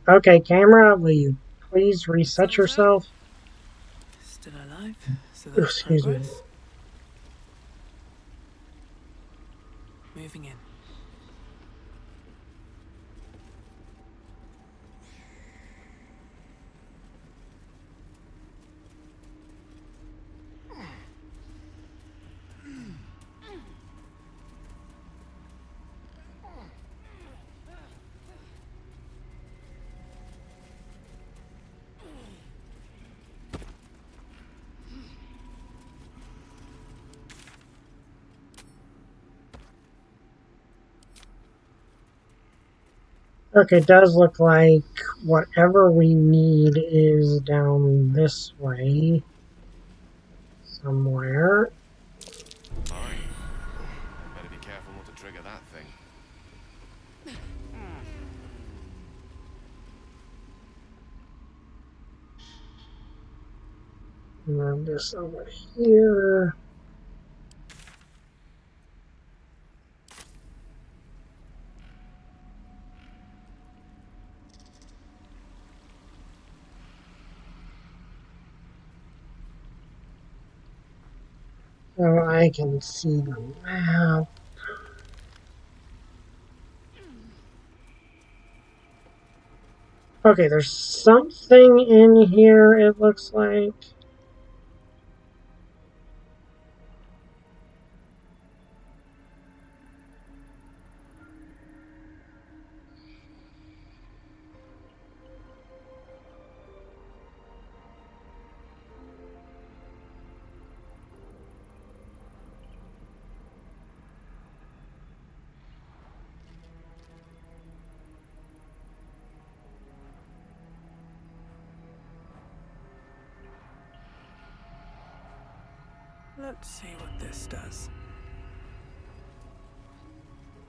Okay, camera, will you please reset yourself? Still alive, so that's Excuse me. progress. Moving in. Okay, it does look like whatever we need is down this way somewhere. Fine. Better be careful not to trigger that thing. And then this over here. So I can see the map. Okay, there's something in here, it looks like. Let's see what this does.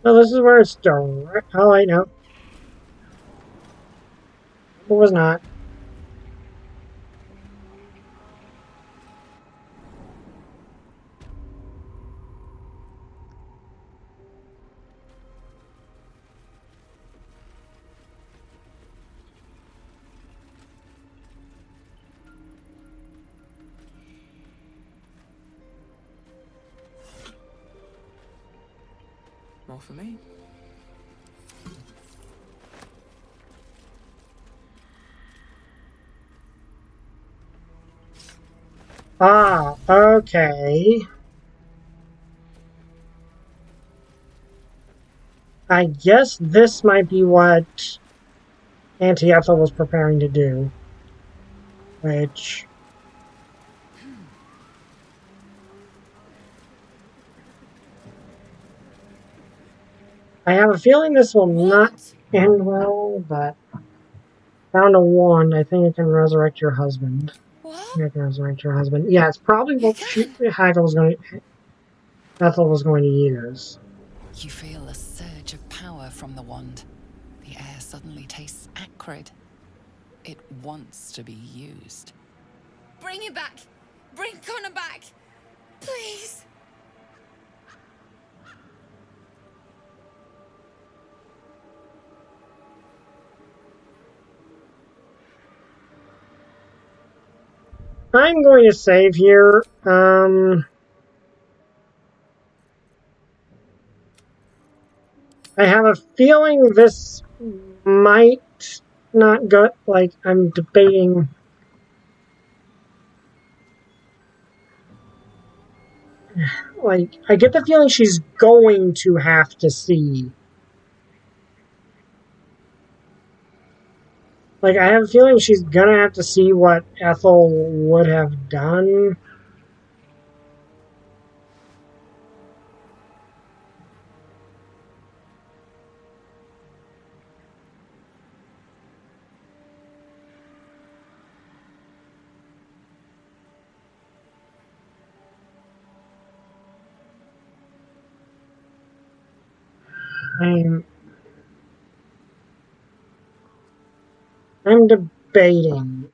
No, this is where it's direct. Oh, I know. It was not. More for me. Ah, okay. I guess this might be what Auntie Ethel was preparing to do. Which... I have a feeling this will not end well, but... Found a wand. I think it can resurrect your husband. What? It can resurrect your husband. Yeah, it's probably what Ethel was going to use. You feel a surge of power from the wand. The air suddenly tastes acrid. It wants to be used. Bring it back! Bring Connor back! Please! I'm going to save here. I have a feeling this might not go, like, I'm debating. Like, I get the feeling she's going to have to see. Like, I have a feeling she's gonna have to see what Ethel would have done. I'm debating.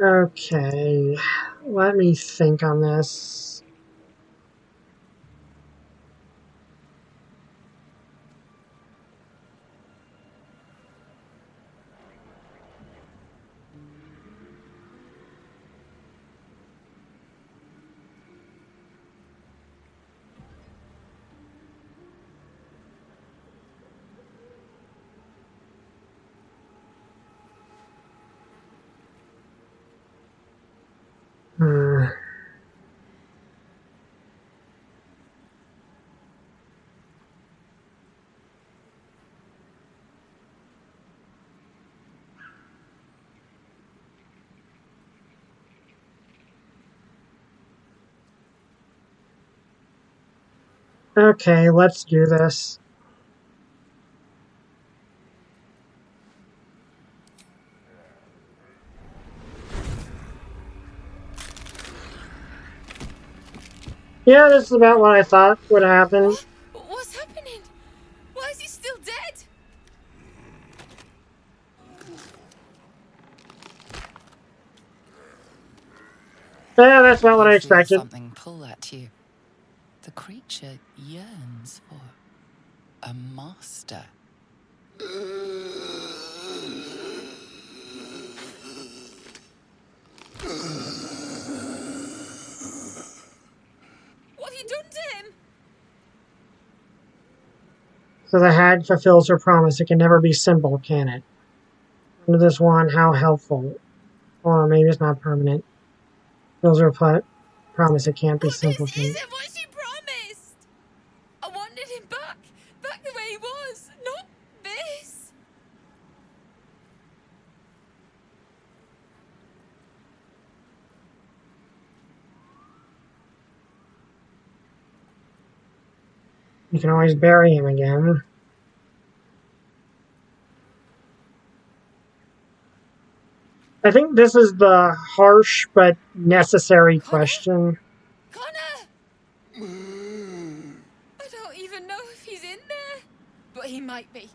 Okay, let me think on this. Okay, let's do this. Yeah, this is about what I thought would happen. What's happening? Why is he still dead? Yeah, that's about what I You feel expected. something pull at you. The creature yearns for a master. What have you done to him? So the hag fulfills her promise. It can never be simple, can it? Under this wand, how helpful. Or maybe it's not permanent. Fulfills her promise. It can't be simple, can it? Isn't what she promised. I wanted him back the way he was, not this. You can always bury him again. I think this is the harsh but necessary question. Connor! I don't even know if he's in there. But he might be.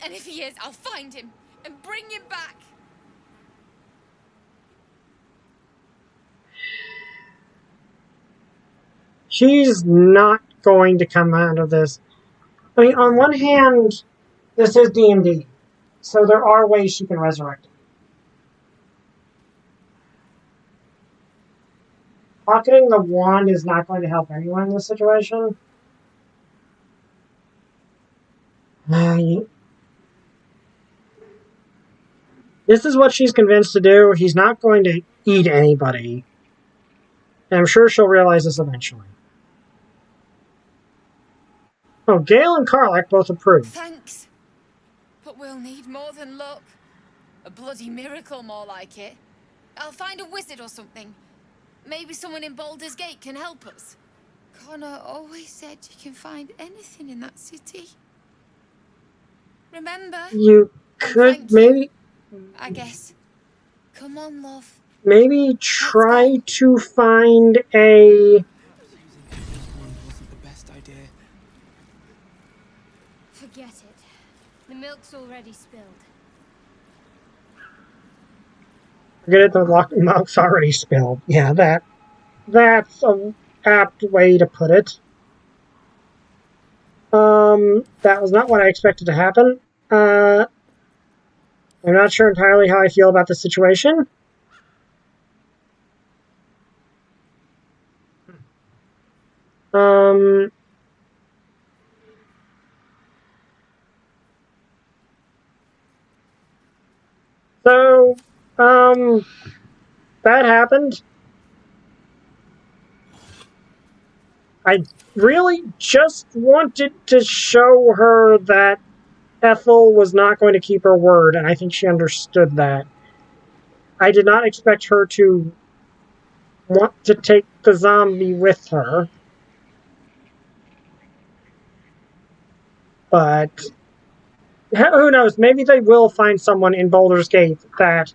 And if he is, I'll find him and bring him back. She's not going to come out of this. I mean, on one hand, this is D&D, so there are ways she can resurrect him. Pocketing the wand is not going to help anyone in this situation. This is what she's convinced to do. He's not going to eat anybody. And I'm sure she'll realize this eventually. Oh, Gale and Karlach both approve. Thanks. But we'll need more than luck. A bloody miracle, more like it. I'll find a wizard or something. Maybe someone in Baldur's Gate can help us. Connor always said you can find anything in that city. Remember? You could maybe... I guess. Come on, love. maybe try to find a... Wasn't the best idea. Forget it. The milk's already spilled. Forget it, the milk's already spilled. Yeah, that's a apt way to put it. That was not what I expected to happen. I'm not sure entirely how I feel about the situation. So, that happened. I really just wanted to show her that Ethel was not going to keep her word, and I think she understood that. I did not expect her to want to take the zombie with her. But who knows? Maybe they will find someone in Baldur's Gate that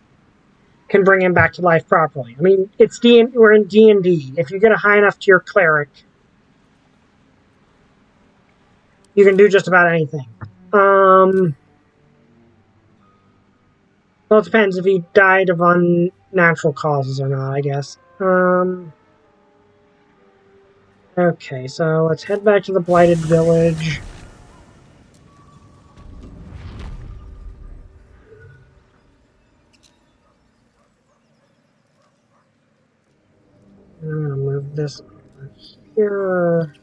can bring him back to life properly. I mean, we're in D&D. If you get a high enough tier cleric, you can do just about anything. Well, it depends if he died of unnatural causes or not, I guess. Okay, so let's head back to the Blighted Village. I'm gonna move this over here.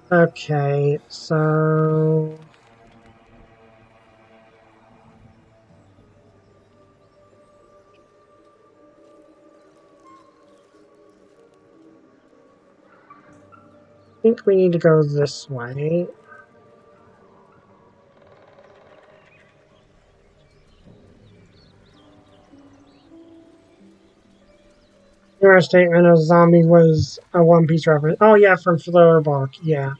Okay, so... I think we need to go this way. Your statement of zombie was a One Piece reference. Oh yeah, from Fleur Bark, yeah.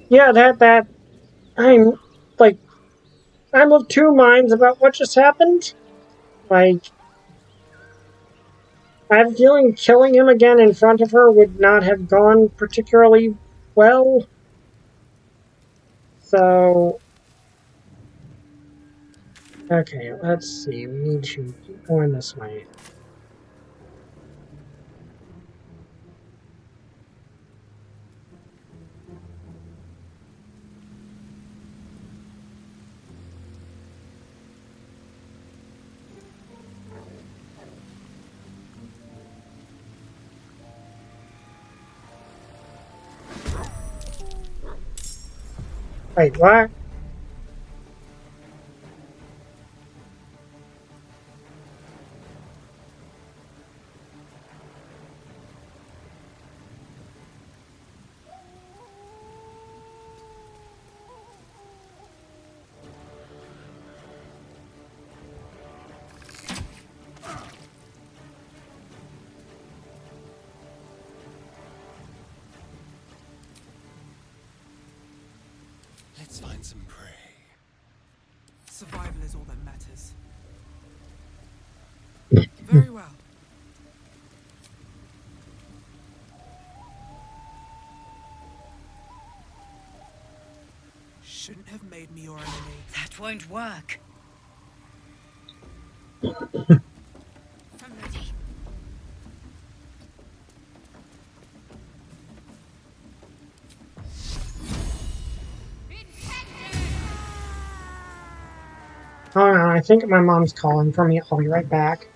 Yeah, I'm of two minds about what just happened. Like, I have a feeling killing him again in front of her would not have gone particularly well. So, okay, let's see. We need to keep going this way. Wait, what? Let's find some prey. Survival is all that matters. Very well. Shouldn't have made me your enemy. That won't work. I'm ready. Hold on, I think my mom's calling for me. I'll be right back.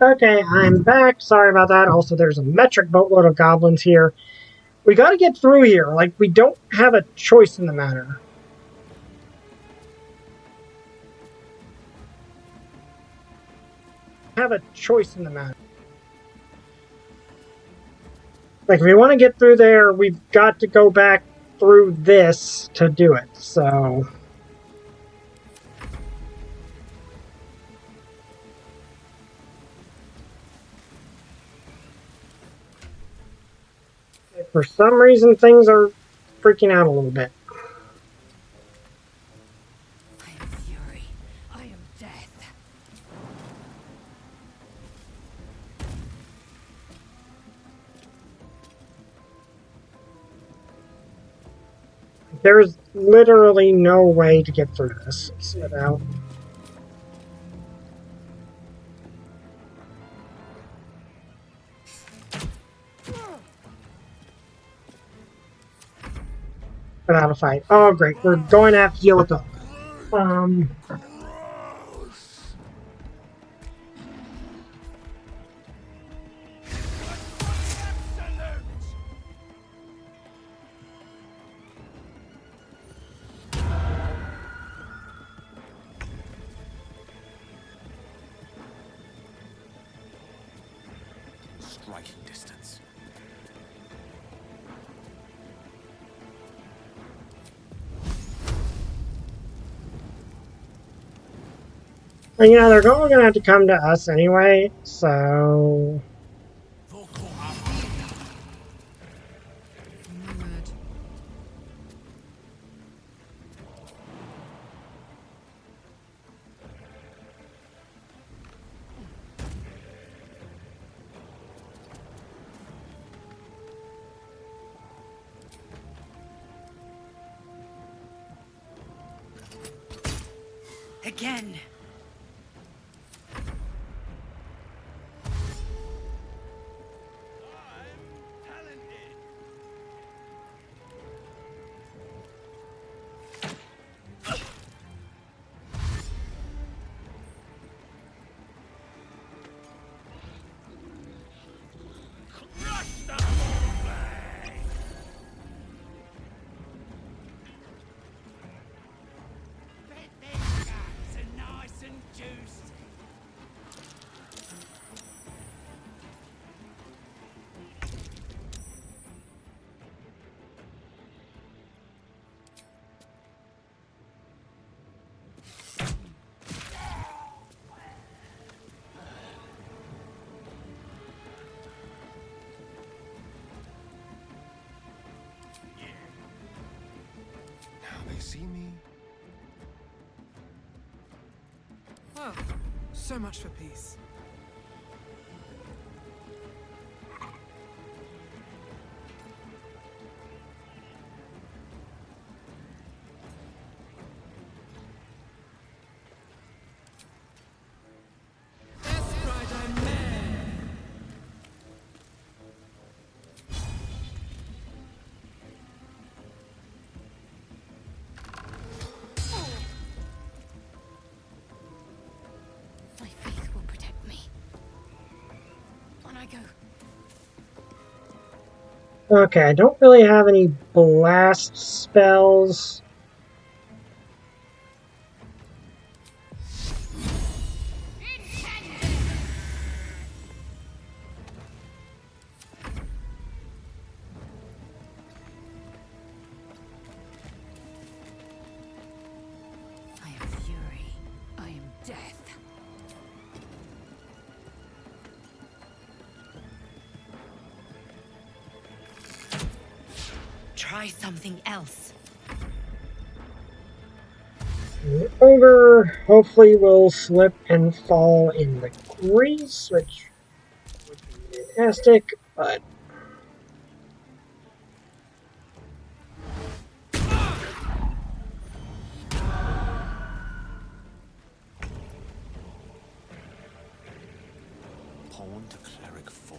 Okay, I'm back. Sorry about that. Also, there's a metric boatload of goblins here. We gotta get through here. Like, we don't have a choice in the matter. Have a choice in the matter. Like, if we want to get through there, we've got to go back through this to do it, so... For some reason, things are freaking out a little bit. I am fury. I am death. There's literally no way to get through this without... without a fight. Oh, great. We're going to have to deal with them. Striking distance. And, you know, they're going to have to come to us anyway, so... Again. See me? Well, so much for peace. Okay, I don't really have any blast spells. I am fury. I am death. Try something else. The ogre hopefully will slip and fall in the grease, which would be fantastic, but... Pawn to cleric 4.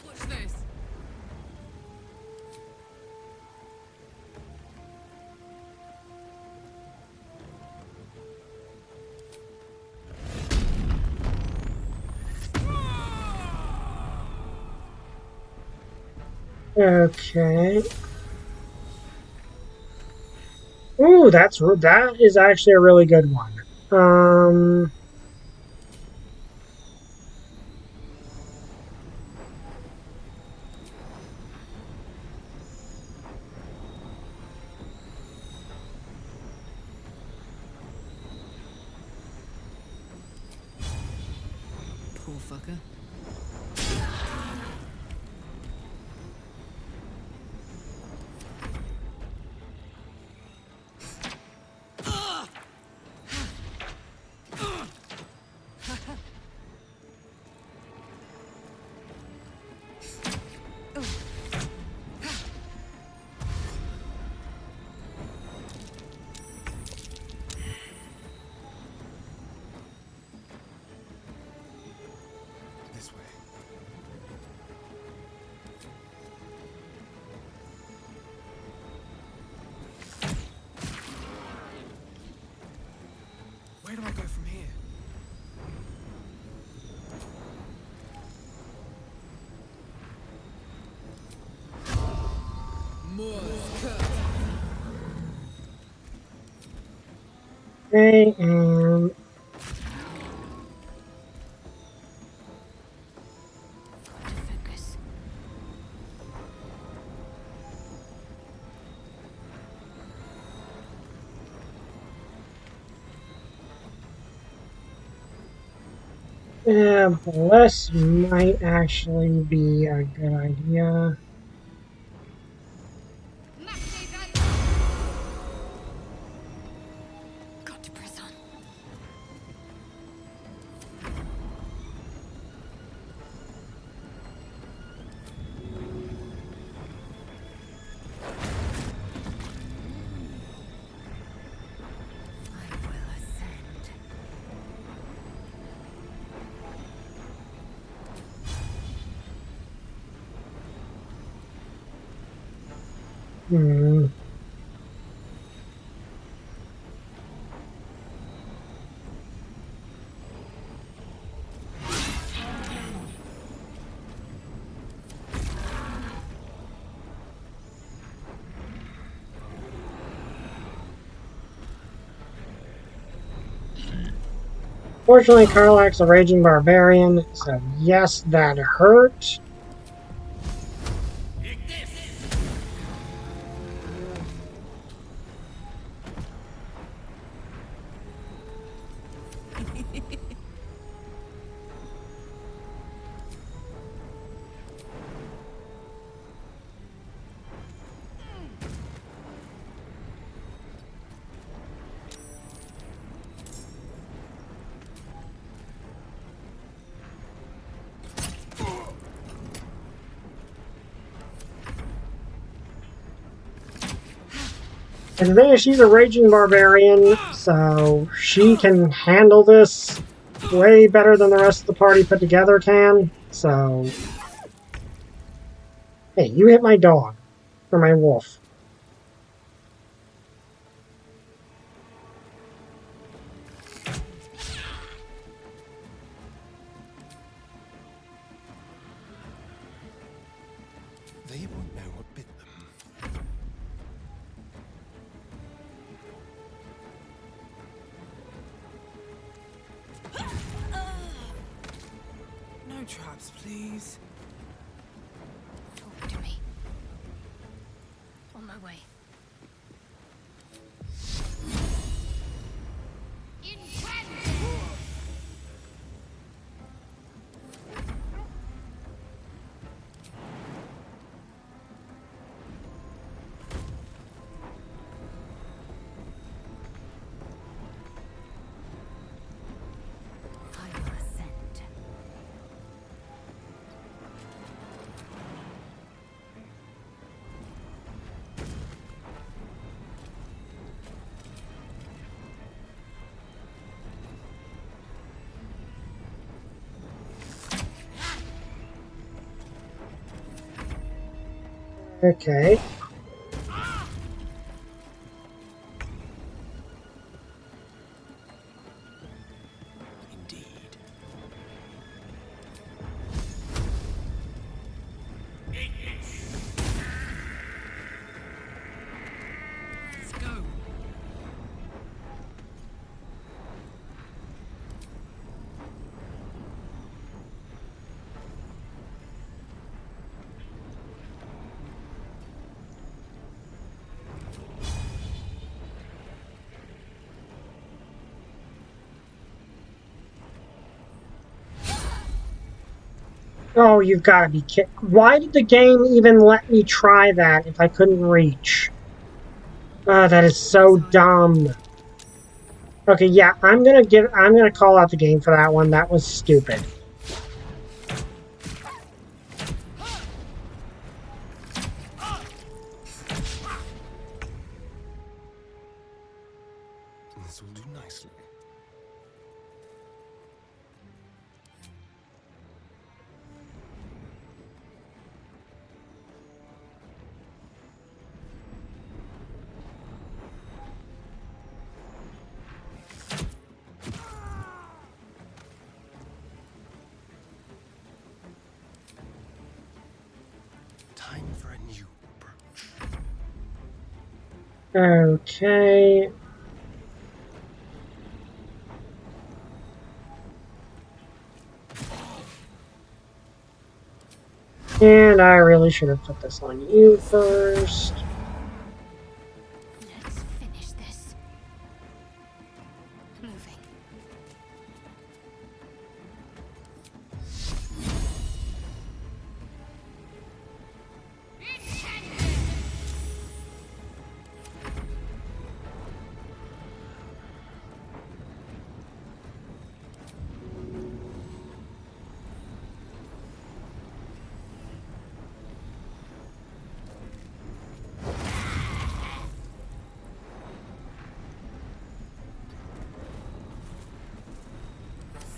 What's this? Okay. Ooh, that is actually a really good one. Poor fucker. This way. Where do I go from here? Okay, and Focus. yeah, Bless might actually be a good idea. Got to press on. I will ascend. Hmm. Fortunately, Karlach's a raging barbarian, so yes, that hurt. And the thing is, she's a raging barbarian, so she can handle this way better than the rest of the party put together can. So, hey, you hit my dog, or my wolf. They won't know what bit them. No traps, please. Talk to me. On my way. I will ascend. Okay. Indeed. Oh, you've got to be kidding. Why did the game even let me try that if I couldn't reach? That is so dumb. Okay, yeah, I'm gonna call out the game for that one. That was stupid. This will do nicely. Time for a new approach. Okay. And I really should have put this on you first. Let's finish this. Moving.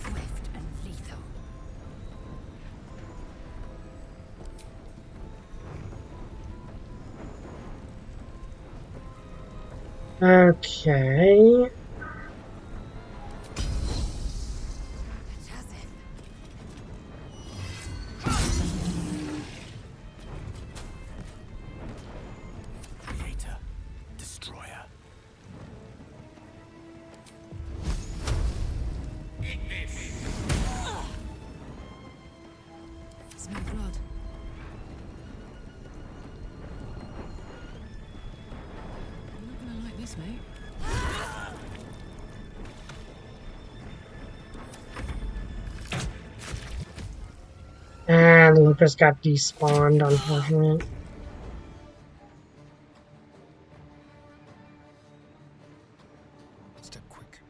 Swift and lethal. Okay. Creator, destroyer. Smell blood. You're not gonna like this, mate. And Lucas got despawned, unfortunately. Step quick.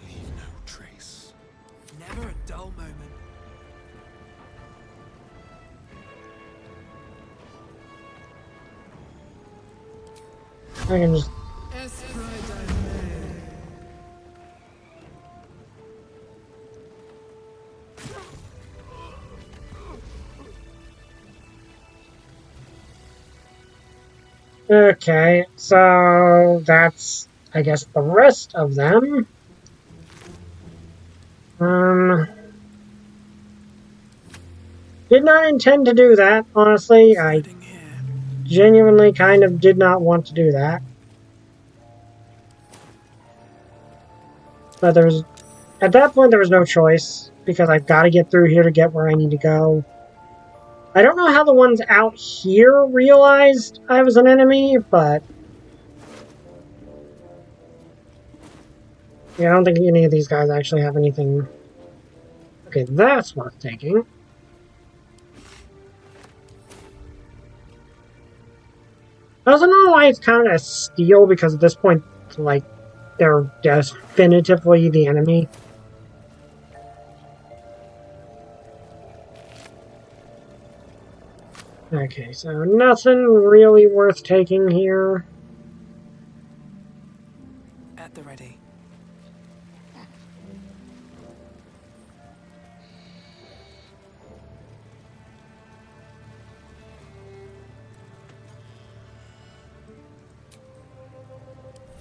Leave no trace. Never a dull moment. I can just... Okay, so that's, I guess, the rest of them. Did not intend to do that, honestly. I genuinely kind of did not want to do that. But at that point there was no choice, because I've got to get through here to get where I need to go. I don't know how the ones out here realized I was an enemy, but... yeah, I don't think any of these guys actually have anything... Okay, that's worth taking. I also don't know why it's counted as steal, because at this point, like, they're definitively the enemy. Okay, so nothing really worth taking here. At the ready.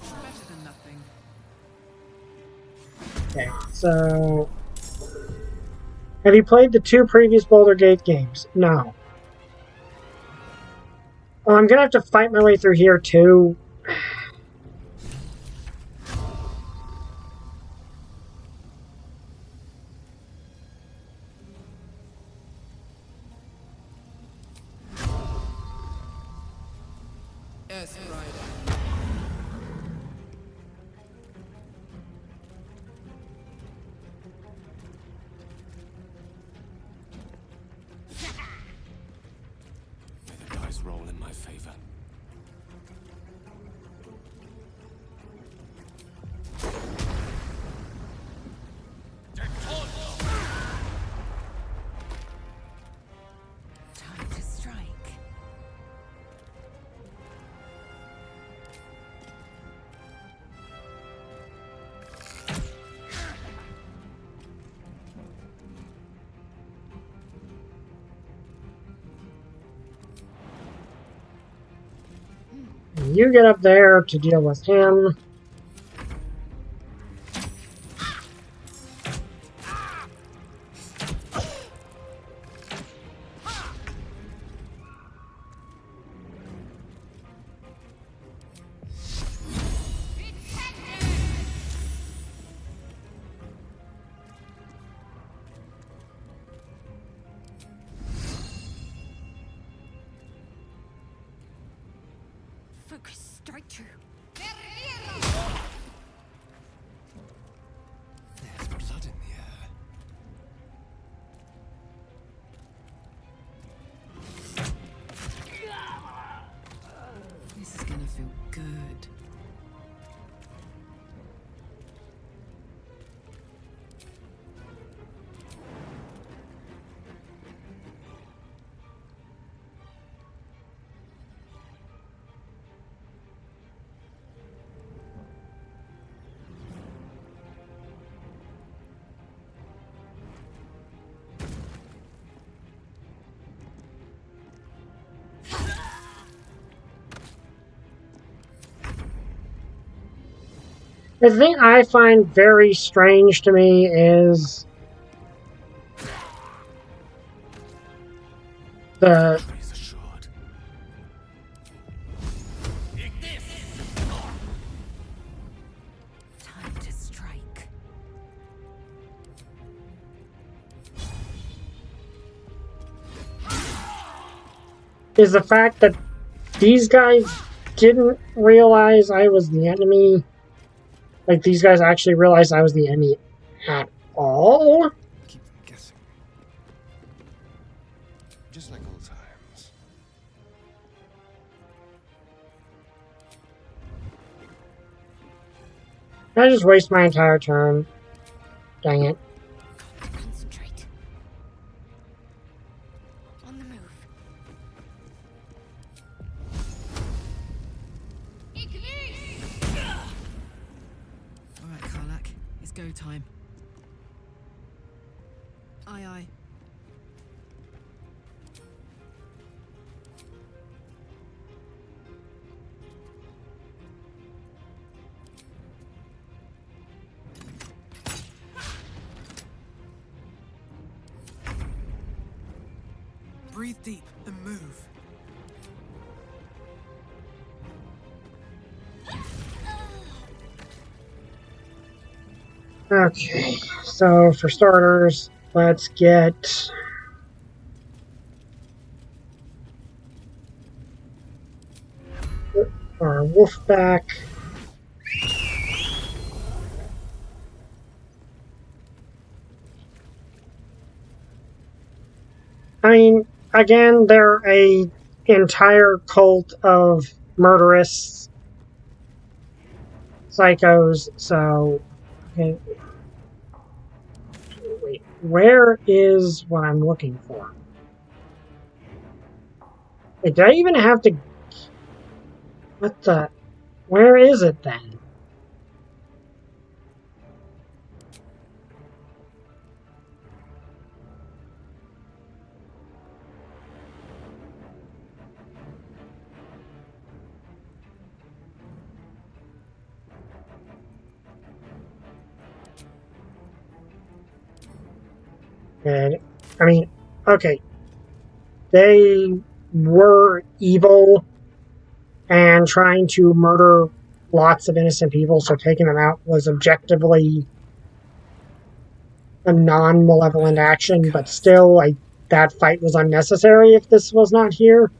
Better than nothing. Okay, so... have you played the 2 previous Baldur Gate games? No. Oh, I'm gonna have to fight my way through here, too. Yes, Rider. May the dice roll in my favor. Time to strike. You get up there to deal with him. Focus, strike true. There's blood in the air. This is gonna feel good. The thing I find very strange to me is the Time to strike. is the fact that these guys didn't realize I was the enemy. Like, these guys actually realized I was the enemy at all? Keep them guessing. Just like old times. I just waste my entire turn. Dang it. Concentrate. On the move. All right, Karlak, it's go time. Aye, aye. Breathe deep and move. Okay, so for starters, let's get our wolf back. I mean, again, they're a entire cult of murderous psychos, so okay. Wait, where is what I'm looking for? Wait, did I even have to... What the... Where is it then? And, I mean, okay. They were evil and trying to murder lots of innocent people, so taking them out was objectively a non-malevolent action, but still, that fight was unnecessary if this was not here.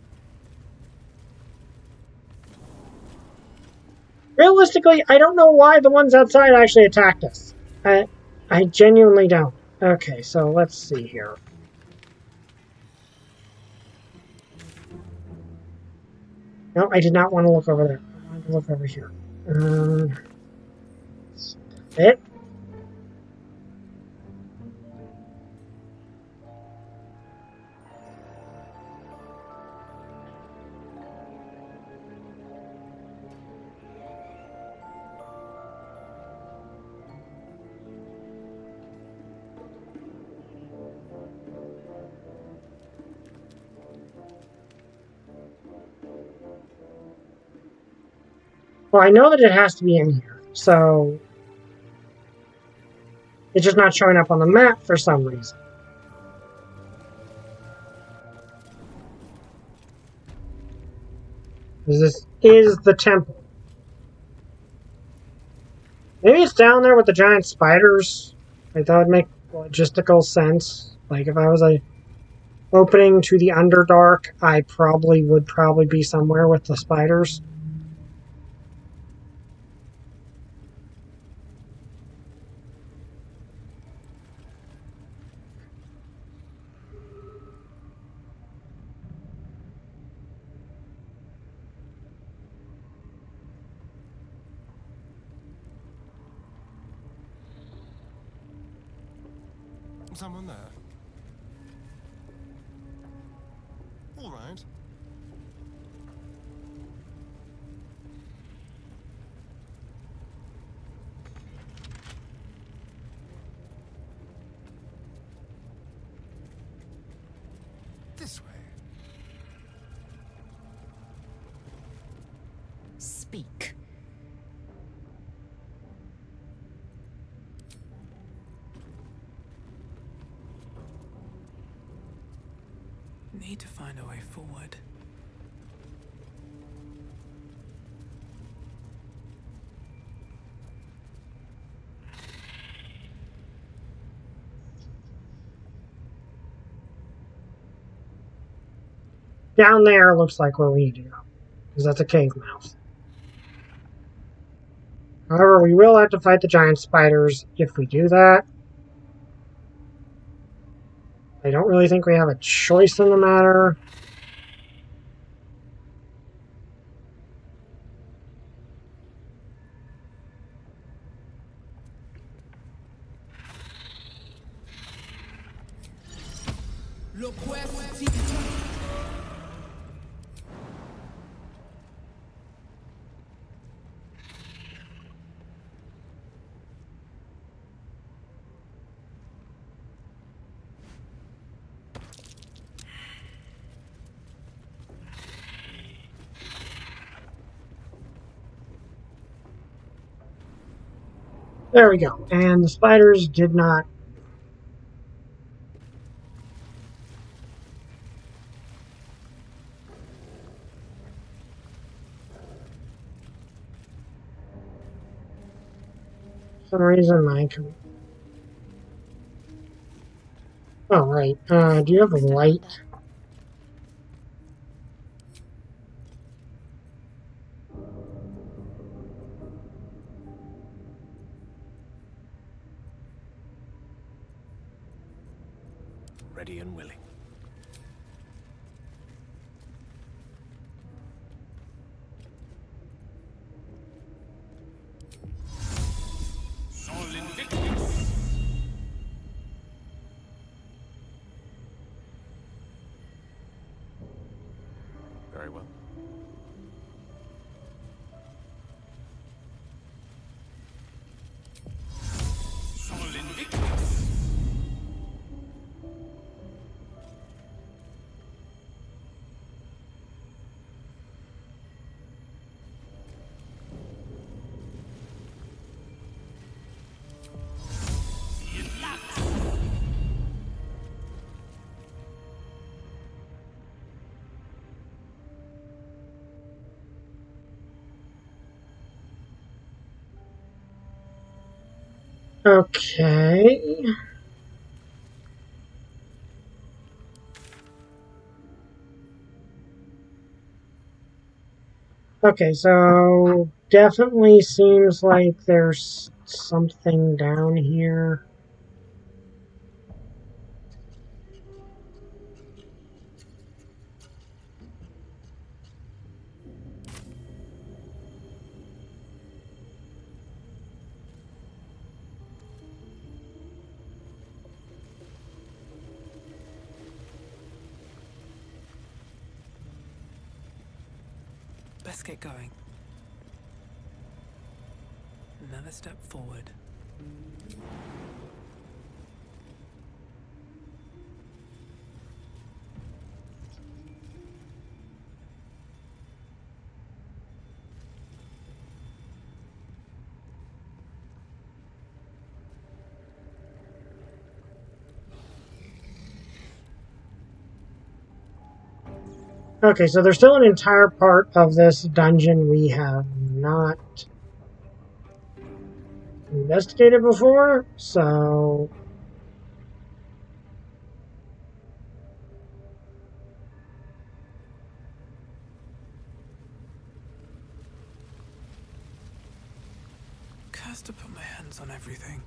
Realistically, I don't know why the ones outside actually attacked us. I genuinely don't. Okay, so let's see here. No, I did not want to look over there. I wanted to look over here. It. Well, I know that it has to be in here, so it's just not showing up on the map for some reason. This is the temple. Maybe it's down there with the giant spiders. Like, that would make logistical sense. Like, if I was a opening to the Underdark, I would probably be somewhere with the spiders. Someone there? All right. This way. Speak. Need to find a way forward. Down there looks like where we need to go, because that's a cave mouth. However, we will have to fight the giant spiders if we do that. I don't really think we have a choice in the matter. There we go. And the spiders did not. For some reason, I can. Oh, right. Do you have a light? Ready and willing. Very well. Okay. Okay, so definitely seems like there's something down here. Let's get going. Another step forward. Okay, so there's still an entire part of this dungeon we have not investigated before, so... Cursed to put my hands on everything.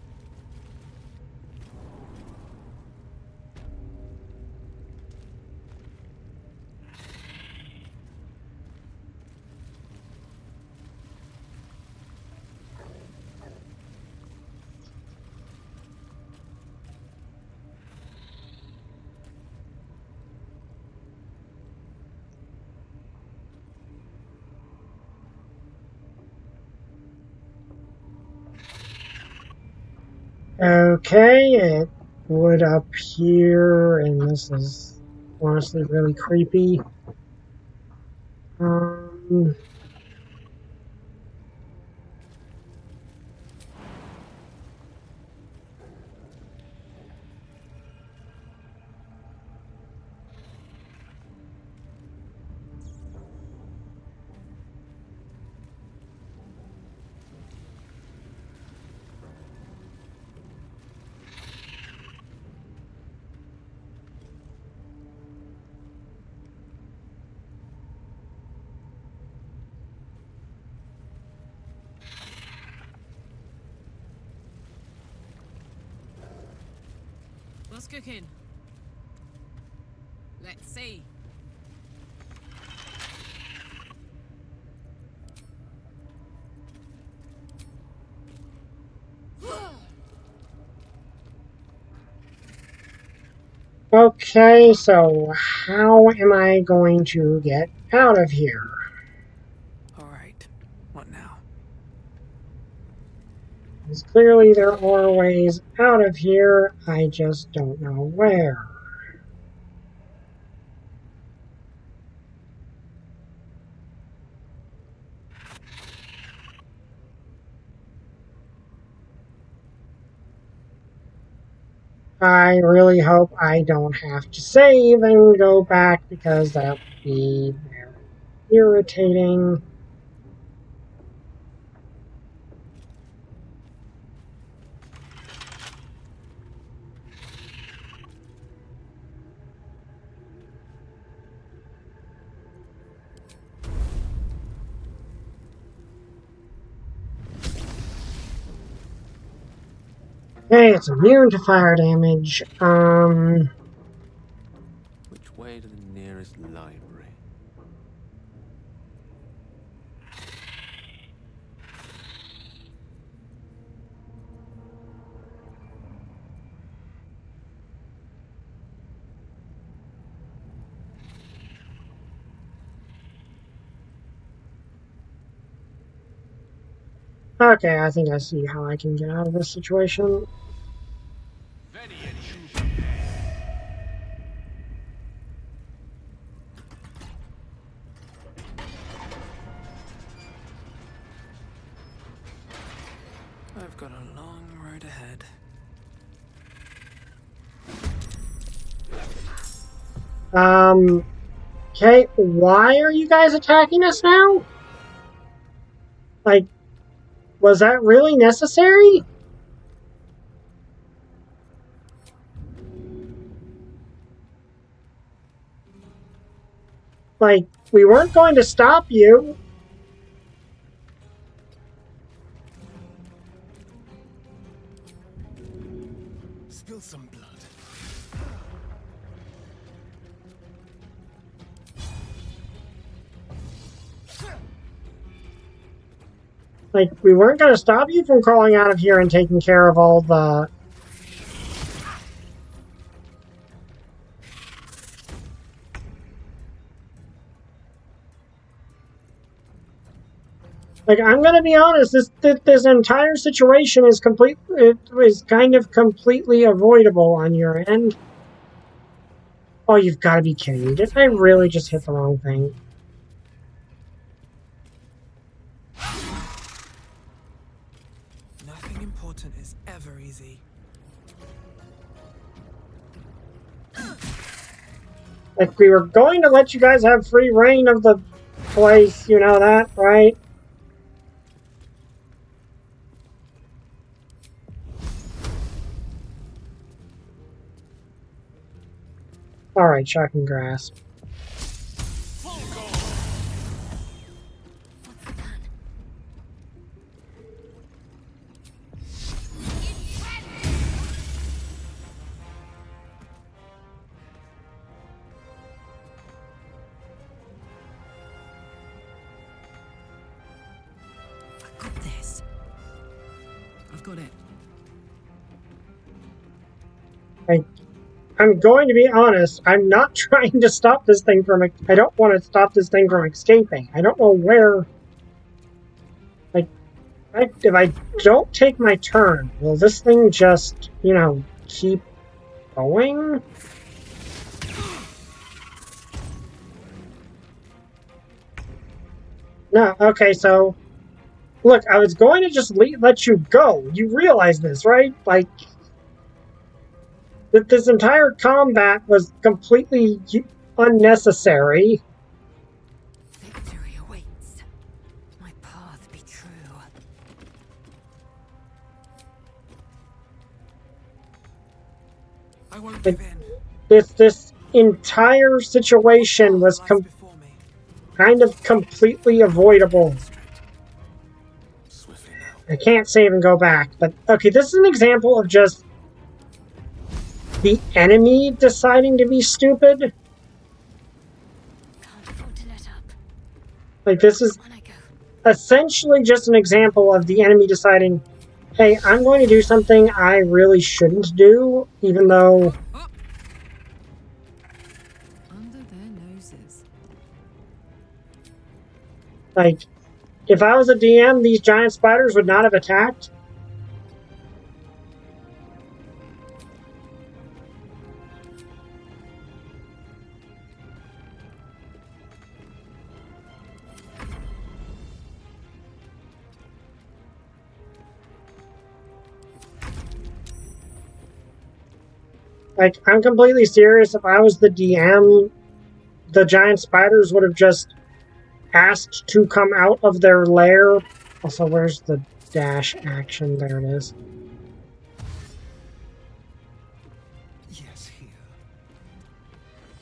Okay, it would appear, and this is honestly really creepy. What's cooking? Let's see. Okay, so how am I going to get out of here? Alright, what now? Because clearly there are ways out of here, I just don't know where. I really hope I don't have to save and go back because that would be very irritating. Okay, it's immune to fire damage. Which way to the nearest library? Okay, I think I see how I can get out of this situation. I've got a long road ahead. Okay, why are you guys attacking us now? Like, was that really necessary? Like, we weren't going to stop you. Spill some blood. Like, we weren't going to stop you from crawling out of here and taking care of all the... Like, I'm going to be honest, this entire situation is kind of completely avoidable on your end. Oh, you've got to be kidding me. Did I really just hit the wrong thing? Nothing important is ever easy. Like, we were going to let you guys have free reign of the place, you know that, right? Alright, shocking grasp. I've got it. I'm going to be honest, I'm not trying to stop this thing from... I don't want to stop this thing from escaping. I don't know where... Like, if I don't take my turn, will this thing just, you know, keep going? No, okay, so... Look, I was going to just let you go. You realize this, right? Like... That this entire combat was completely unnecessary. Victory awaits. My path be true. I won't give in. This entire situation was kind of completely avoidable. I can't save and go back, but okay, this is an example of just the enemy deciding to be stupid. Like, this is essentially just an example of the enemy deciding, hey, I'm going to do something I really shouldn't do, even though... Under their noses. Like, if I was a DM, these giant spiders would not have attacked. Like, I'm completely serious. If I was the DM, the giant spiders would have just asked to come out of their lair. Also, where's the dash action? There it is. Yes, here.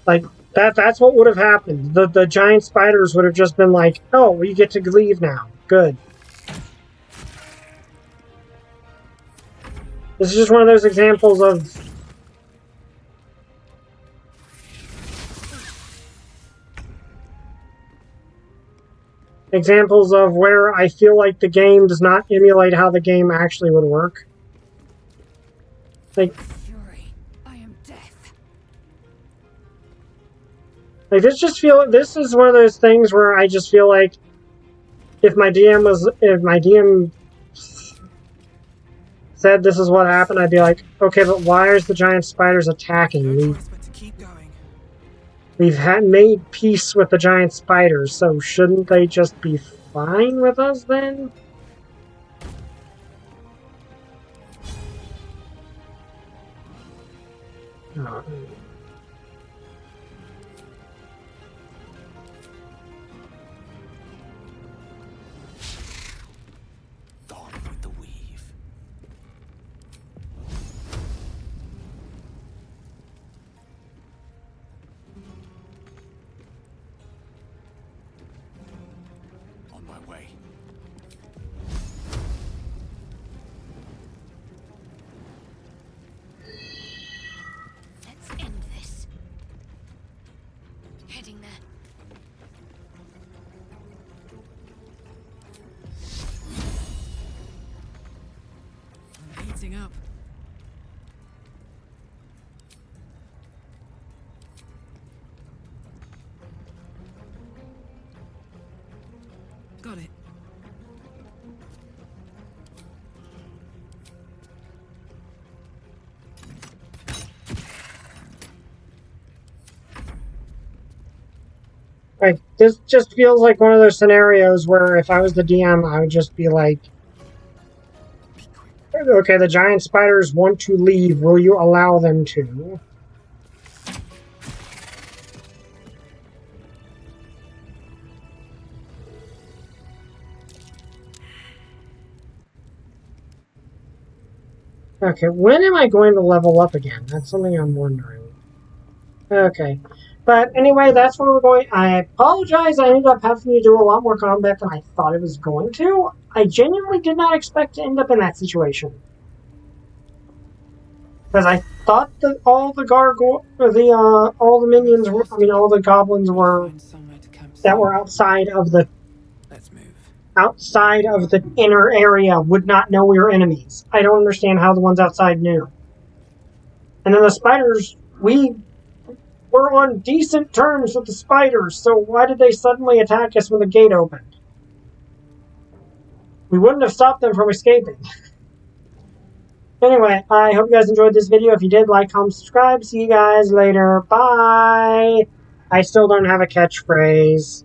Like, that's what would have happened. The giant spiders would have just been like, oh, we get to leave now. Good. This is just one of those examples of... Examples of where I feel like the game does not emulate how the game actually would work. Like, Fury, I am death. Like, this is one of those things where I just feel like if my DM said this is what happened, I'd be like, okay, but why is the giant spiders attacking? We've made peace with the giant spiders, so shouldn't they just be fine with us then? Oh. Gone with the weave. On my way. setting up. Got it. Like, this just feels like one of those scenarios where if I was the DM, I would just be like, okay, the giant spiders want to leave. Will you allow them to? Okay, when am I going to level up again? That's something I'm wondering. Okay. But anyway, that's where we're going. I apologize. I ended up having to do a lot more combat than I thought it was going to. I genuinely did not expect to end up in that situation. Because I thought that all the all the minions were, all the goblins were, that were outside of the inner area would not know we were enemies. I don't understand how the ones outside knew. And then the spiders, we were on decent terms with the spiders, so why did they suddenly attack us when the gate opened? We wouldn't have stopped them from escaping. Anyway, I hope you guys enjoyed this video. If you did, like, comment, subscribe. See you guys later. Bye! I still don't have a catchphrase.